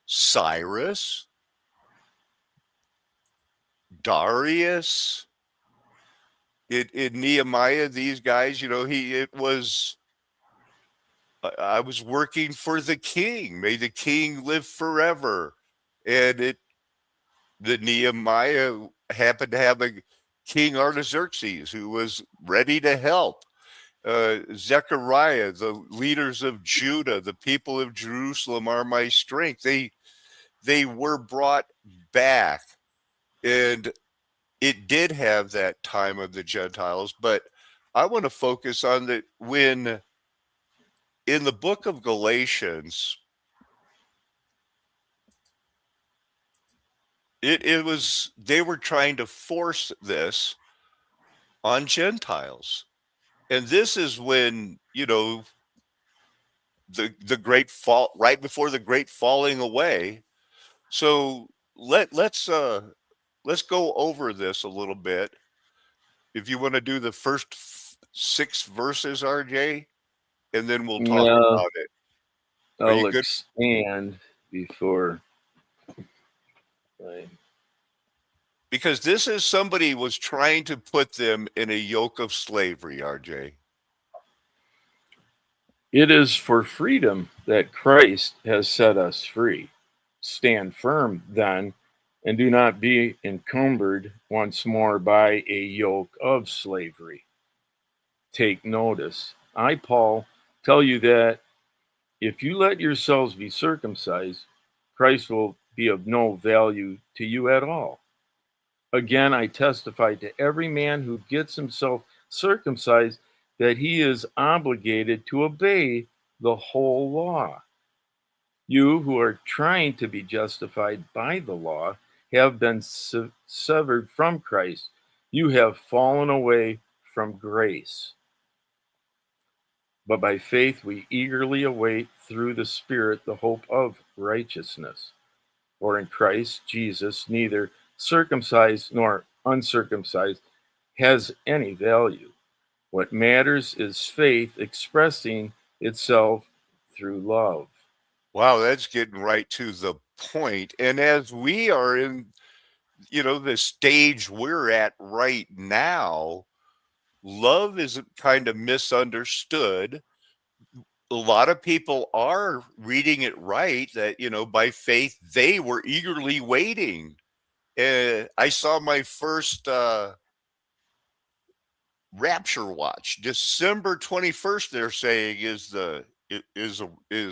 Speaker 1: Cyrus, Darius, in Nehemiah, these guys, I was working for the king. May the king live forever. And the Nehemiah happened to have a King Artaxerxes who was ready to help. Zechariah, the leaders of Judah, the people of Jerusalem are my strength. They were brought back, and it did have that time of the Gentiles. But I want to focus on when in the book of Galatians, it was they were trying to force this on Gentiles. And this is when, the great fall, right before the great falling away. So let's go over this a little bit. If you want to do the first six verses, RJ, and then we'll talk
Speaker 2: Yeah,
Speaker 1: about it. Are you
Speaker 2: I'll
Speaker 1: good?
Speaker 2: expand before. Right.
Speaker 1: Because this is somebody was trying to put them in a yoke of slavery, RJ.
Speaker 2: It is for freedom that Christ has set us free. Stand firm, then, and do not be encumbered once more by a yoke of slavery. Take notice. I, Paul, tell you that if you let yourselves be circumcised, Christ will be of no value to you at all. Again, I testify to every man who gets himself circumcised that he is obligated to obey the whole law. You who are trying to be justified by the law have been severed from Christ. You have fallen away from grace. But by faith we eagerly await through the Spirit the hope of righteousness. For in Christ Jesus neither circumcised nor uncircumcised has any value. What matters is faith expressing itself through love.
Speaker 1: Wow, that's getting right to the point. And as we are in, the stage we're at right now, love is kind of misunderstood. A lot of people are reading it right that, by faith, they were eagerly waiting. I saw my first rapture watch. December 21st, they're saying is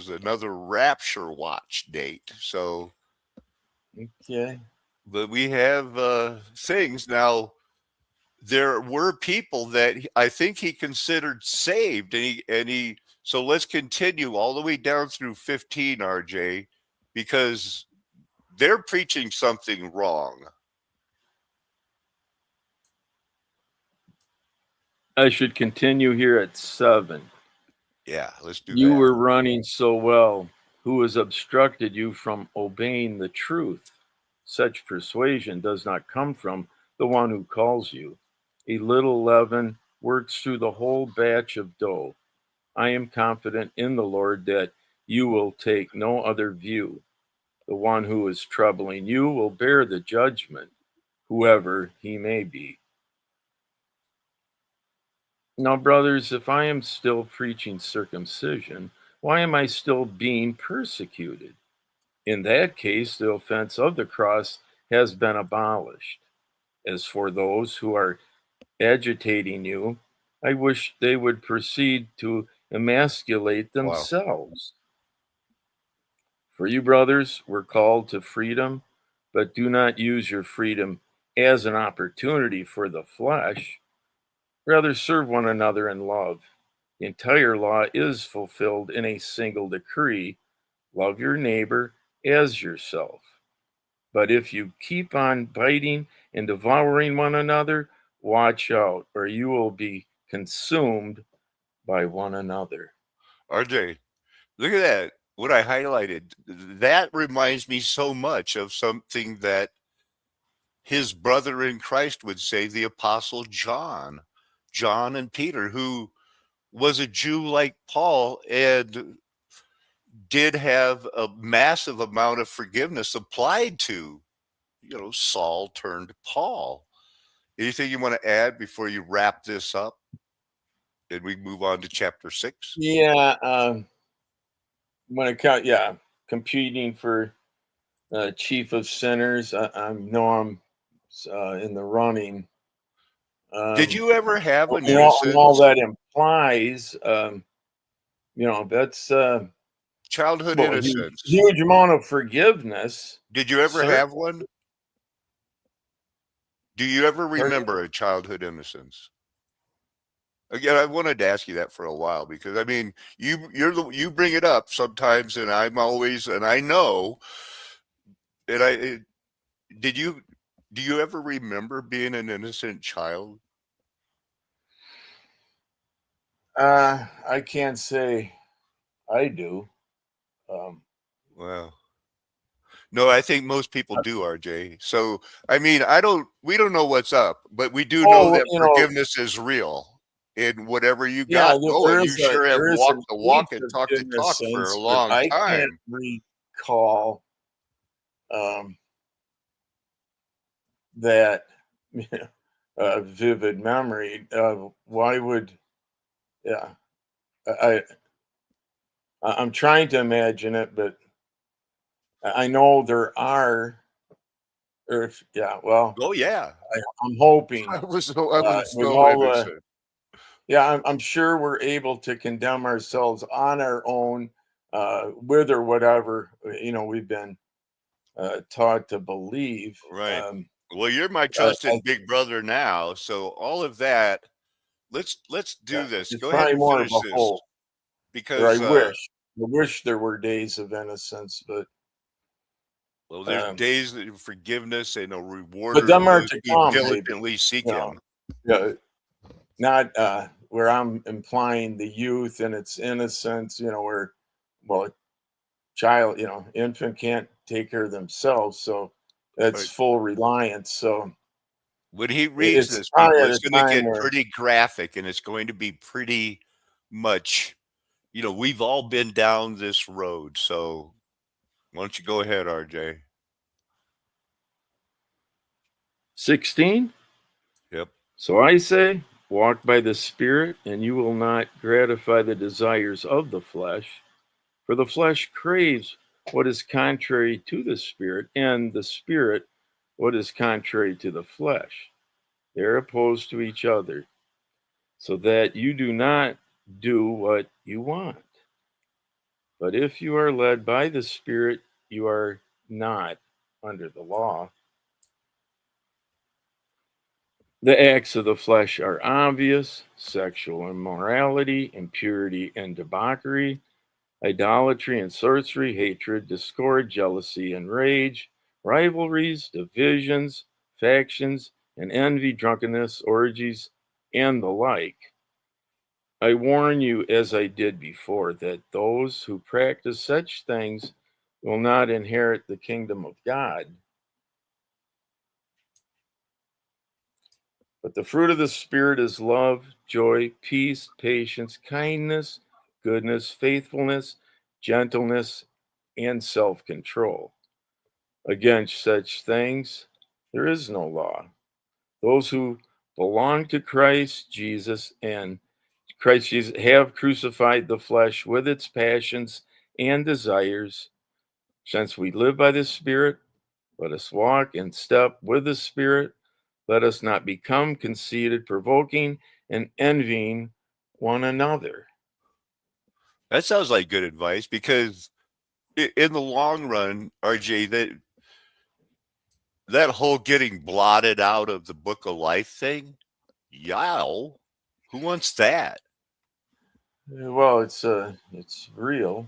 Speaker 1: another rapture watch date. So,
Speaker 2: Okay.
Speaker 1: but we have things now. There were people that I think he considered saved, and he. So let's continue all the way down through 15, RJ, because they're preaching something wrong.
Speaker 2: I should continue here at 7.
Speaker 1: Yeah, let's do
Speaker 2: You
Speaker 1: that.
Speaker 2: were running so well. Who has obstructed you from obeying the truth? Such persuasion does not come from the one who calls you. A little leaven works through the whole batch of dough. I am confident in the Lord that you will take no other view. The one who is troubling you will bear the judgment, whoever he may be. Now, brothers, if I am still preaching circumcision, why am I still being persecuted? In that case, the offense of the cross has been abolished. As for those who are agitating you, I wish they would proceed to emasculate themselves. For you, brothers, were called to freedom, but do not use your freedom as an opportunity for the flesh. Rather, serve one another in love. The entire law is fulfilled in a single decree: love your neighbor as yourself. But if you keep on biting and devouring one another, watch out, or you will be consumed by one another.
Speaker 1: RJ, look at that. What I highlighted. That reminds me so much of something that his brother in Christ would say, the Apostle John and Peter, who was a Jew like Paul and did have a massive amount of forgiveness applied to, Saul turned Paul. Anything you want to add before you wrap this up and we move on to chapter 6?
Speaker 2: Yeah, when it comes, competing for chief of sinners, I know I'm in the running.
Speaker 1: Did you ever have an
Speaker 2: And all
Speaker 1: innocence?
Speaker 2: that implies, that's
Speaker 1: Childhood innocence.
Speaker 2: huge amount of forgiveness.
Speaker 1: Did you ever have one? Do you ever remember a childhood innocence? Again, I wanted to ask you that for a while because I mean, you bring it up sometimes, and I'm always, and I know, and do you ever remember being an innocent child?
Speaker 2: I can't say I do.
Speaker 1: Well, no, I think most people do, RJ. So, I mean, we don't know what's up, but we do know that forgiveness is real. And whatever you got going, you sure have walked the walk and talked the talk for a long
Speaker 2: I
Speaker 1: time.
Speaker 2: can't recall that vivid memory. Why would, yeah, I, I'm trying to imagine it, but I know there are, or if, yeah, well,
Speaker 1: Oh yeah,
Speaker 2: I'm hoping
Speaker 1: I was
Speaker 2: with
Speaker 1: so
Speaker 2: all the,
Speaker 1: innocent.
Speaker 2: yeah, I'm sure we're able to condemn ourselves on our own, with or whatever, we've been taught to believe.
Speaker 1: Right. Well, you're my
Speaker 2: I,
Speaker 1: trusted big brother now, so all of that. Let's do this.
Speaker 2: it's
Speaker 1: Go ahead
Speaker 2: probably
Speaker 1: and
Speaker 2: more of
Speaker 1: finish
Speaker 2: a
Speaker 1: this
Speaker 2: hope, or
Speaker 1: because
Speaker 2: I wish there were days of innocence,
Speaker 1: well, there's
Speaker 2: um,
Speaker 1: days of forgiveness and a
Speaker 2: but
Speaker 1: rewarder of
Speaker 2: them are
Speaker 1: those
Speaker 2: to
Speaker 1: who
Speaker 2: come, maybe,
Speaker 1: diligently seek
Speaker 2: you know,
Speaker 1: Him.
Speaker 2: yeah, not where I'm implying the youth and its innocence, where, well, a child, infant can't take care of themselves, so that's
Speaker 1: Right.
Speaker 2: full reliance. So
Speaker 1: When he reads
Speaker 2: it's
Speaker 1: this,
Speaker 2: probably
Speaker 1: people,
Speaker 2: at
Speaker 1: it's
Speaker 2: a
Speaker 1: going to
Speaker 2: time
Speaker 1: get
Speaker 2: where,
Speaker 1: pretty graphic, and it's going to be pretty much. We've all been down this road. So why don't you go ahead, RJ?
Speaker 2: 16.
Speaker 1: Yep.
Speaker 2: So I say, walk by the Spirit, and you will not gratify the desires of the flesh. For the flesh craves what is contrary to the Spirit, and the Spirit what is contrary to the flesh. They're opposed to each other, so that you do not do what you want. But if you are led by the Spirit, you are not under the law. The acts of the flesh are obvious: sexual immorality, impurity and debauchery, idolatry and sorcery, hatred, discord, jealousy and rage, rivalries, divisions, factions, and envy, drunkenness, orgies, and the like. I warn you, as I did before, that those who practice such things will not inherit the kingdom of God. But the fruit of the Spirit is love, joy, peace, patience, kindness, goodness, faithfulness, gentleness, and self control. Against such things there is no law. Those who belong to Christ Jesus have crucified the flesh with its passions and desires. Since we live by the Spirit, let us walk in step with the Spirit. Let us not become conceited, provoking, and envying one another.
Speaker 1: That sounds like good advice because in the long run, RJ, that whole getting blotted out of the book of life thing, yow, who wants that?
Speaker 2: Well, it's real.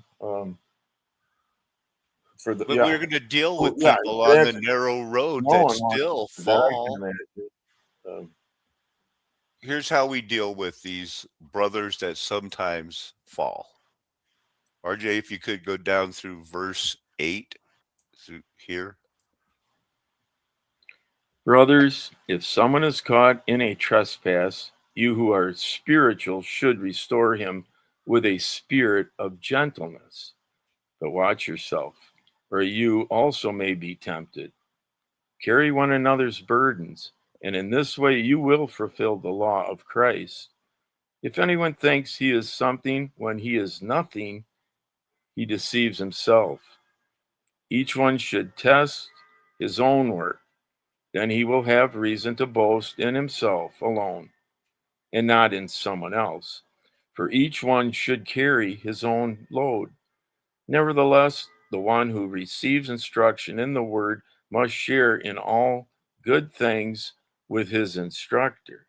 Speaker 2: For the
Speaker 1: But we're
Speaker 2: yeah,
Speaker 1: going to deal
Speaker 2: well,
Speaker 1: with
Speaker 2: yeah,
Speaker 1: people on the
Speaker 2: that's,
Speaker 1: narrow road
Speaker 2: no
Speaker 1: that
Speaker 2: one wants
Speaker 1: still
Speaker 2: that. I can
Speaker 1: fall.
Speaker 2: imagine.
Speaker 1: Here's how we deal with these brothers that sometimes fall. RJ, if you could go down through verse 8 through here.
Speaker 2: Brothers, if someone is caught in a trespass, you who are spiritual should restore him with a spirit of gentleness. But watch yourself, or you also may be tempted. Carry one another's burdens, and in this way you will fulfill the law of Christ. If anyone thinks he is something when he is nothing, he deceives himself. Each one should test his own work. Then he will have reason to boast in himself alone and not in someone else. For each one should carry his own load. Nevertheless, the one who receives instruction in the word must share in all good things with his instructor.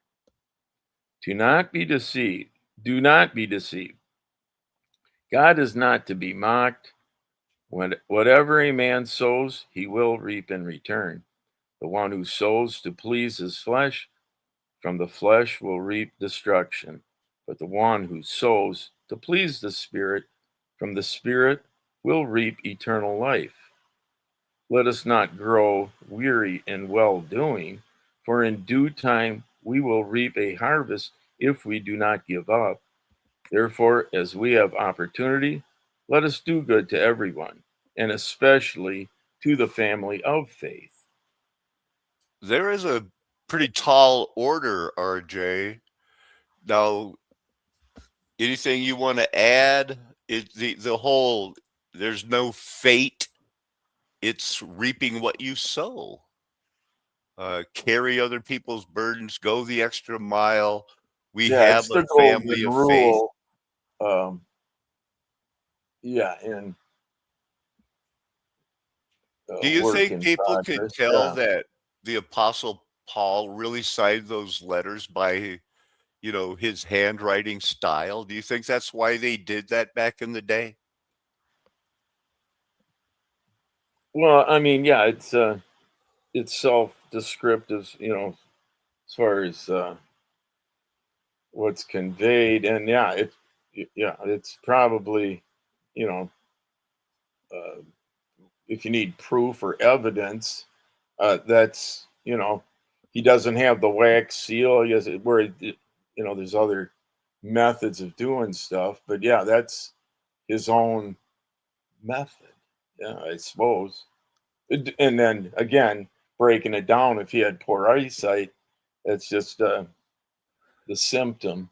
Speaker 2: Do not be deceived. Do not be deceived. God is not to be mocked. Whatever a man sows, he will reap in return. The one who sows to please his flesh, from the flesh will reap destruction. But the one who sows to please the Spirit, from the Spirit will reap eternal life. Let us not grow weary in well doing, for in due time we will reap a harvest if we do not give up. Therefore, as we have opportunity, let us do good to everyone, and especially to the family of faith.
Speaker 1: There is a pretty tall order, RJ. Now, anything you want to add? The whole there's no fate. It's reaping what you sow. Carry other people's burdens. Go the extra mile. We
Speaker 2: Yeah,
Speaker 1: have
Speaker 2: it's
Speaker 1: a
Speaker 2: the golden
Speaker 1: family of faith.
Speaker 2: rule. Yeah, and
Speaker 1: Do you
Speaker 2: work
Speaker 1: think
Speaker 2: in
Speaker 1: people could
Speaker 2: progress.
Speaker 1: tell
Speaker 2: Yeah.
Speaker 1: that the Apostle Paul really signed those letters by, his handwriting style? Do you think that's why they did that back in the day?
Speaker 2: Well, I mean, yeah, it's self-descriptive, as far as what's conveyed, and yeah, it's probably, you know, uh, if you need proof or evidence, that's he doesn't have the wax seal. He has there's other methods of doing stuff, but yeah, that's his own method. Yeah, I suppose. And then again, breaking it down, if he had poor eyesight, that's just the symptom,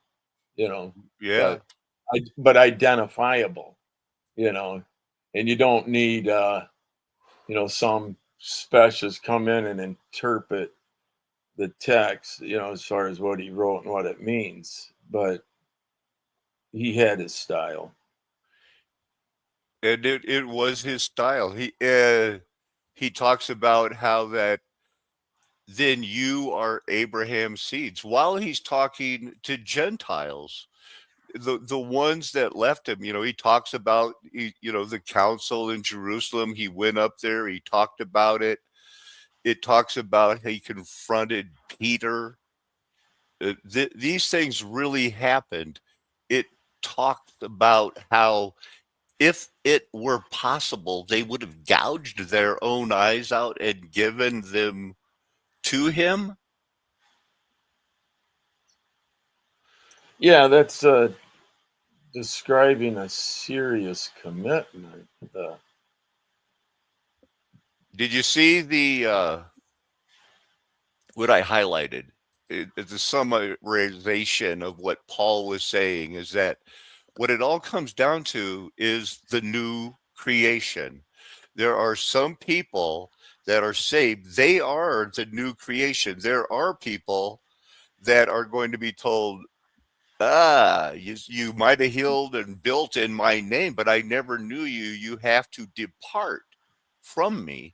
Speaker 2: you know,
Speaker 1: Yeah.
Speaker 2: but but identifiable, you know, and you don't need some specialist come in and interpret the text, as far as what he wrote and what it means. But he had his style.
Speaker 1: And it was his style. He talks about how that then you are Abraham's seeds while he's talking to Gentiles, the ones that left him. He talks about the council in Jerusalem. He went up there. He talked about it. It talks about how he confronted Peter. These things really happened. It talked about how if it were possible, they would have gouged their own eyes out and given them to him.
Speaker 2: Yeah, that's describing a serious commitment.
Speaker 1: Did you see the what I highlighted? It's a summarization of what Paul was saying is that what it all comes down to is the new creation. There are some people that are saved. They are the new creation. There are people that are going to be told, you might have healed and built in my name, but I never knew you. You have to depart from me.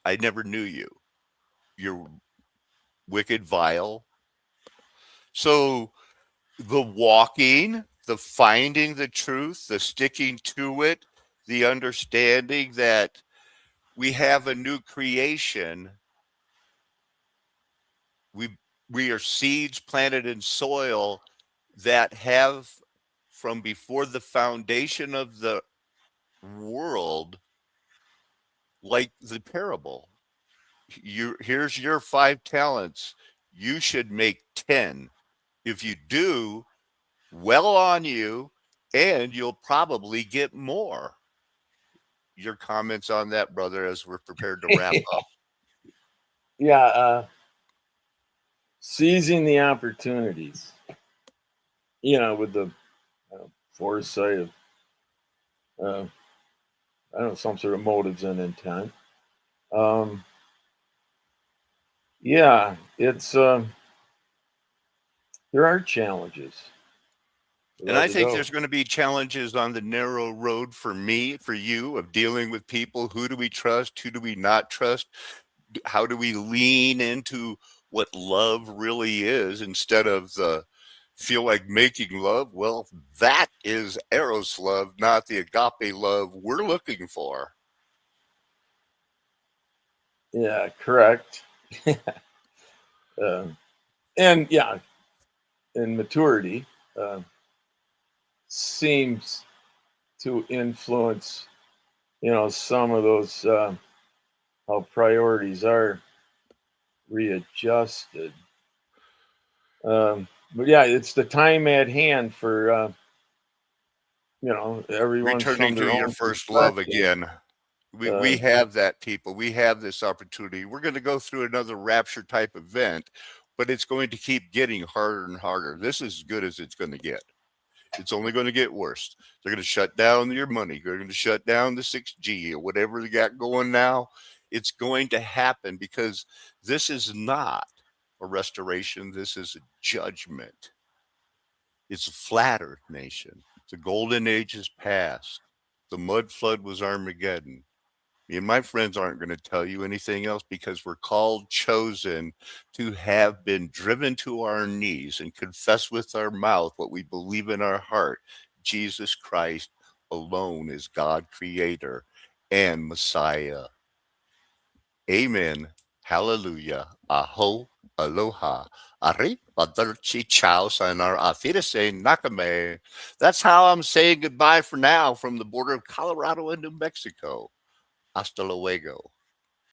Speaker 1: I never knew you. You're wicked, vile. So the walking, the finding the truth, the sticking to it, the understanding that we have a new creation. We are seeds planted in soil that have from before the foundation of the world, like the parable. Here's your 5 talents. You should make 10. If you do, well on you, and you'll probably get more. Your comments on that, brother, as we're prepared to wrap up.
Speaker 2: Yeah, seizing the opportunities, with the foresight of, I don't know, some sort of motives and intent. Yeah, it's there are challenges.
Speaker 1: And I
Speaker 2: Without a
Speaker 1: think
Speaker 2: doubt.
Speaker 1: there's going to be challenges on the narrow road for me, for you, of dealing with people. Who do we trust? Who do we not trust? How do we lean into what love really is instead of the feel like making love? Well, that is Eros love, not the agape love we're looking for.
Speaker 2: Yeah, correct. And yeah, in maturity seems to influence, some of those how priorities are readjusted. But yeah, it's the time at hand for everyone's
Speaker 1: Returning
Speaker 2: from
Speaker 1: to
Speaker 2: their
Speaker 1: your
Speaker 2: own
Speaker 1: first love
Speaker 2: perspective.
Speaker 1: again. We have that, people. We have this opportunity. We're going to go through another rapture type event, but it's going to keep getting harder and harder. This is as good as it's going to get. It's only going to get worse. They're going to shut down your money. They're going to shut down the 6G or whatever they got going now. It's going to happen because this is not a restoration. This is a judgment. It's a flat earth nation. The golden age is past. The mud flood was Armageddon. Me and my friends aren't going to tell you anything else because we're called, chosen to have been driven to our knees and confess with our mouth what we believe in our heart. Jesus Christ alone is God creator and Messiah. Amen. Hallelujah. Aho. Aloha. Arrivederci. Ciao. Sayonara. Auf Wiedersehen. Nakame. That's how I'm saying goodbye for now from the border of Colorado and New Mexico. Hasta luego.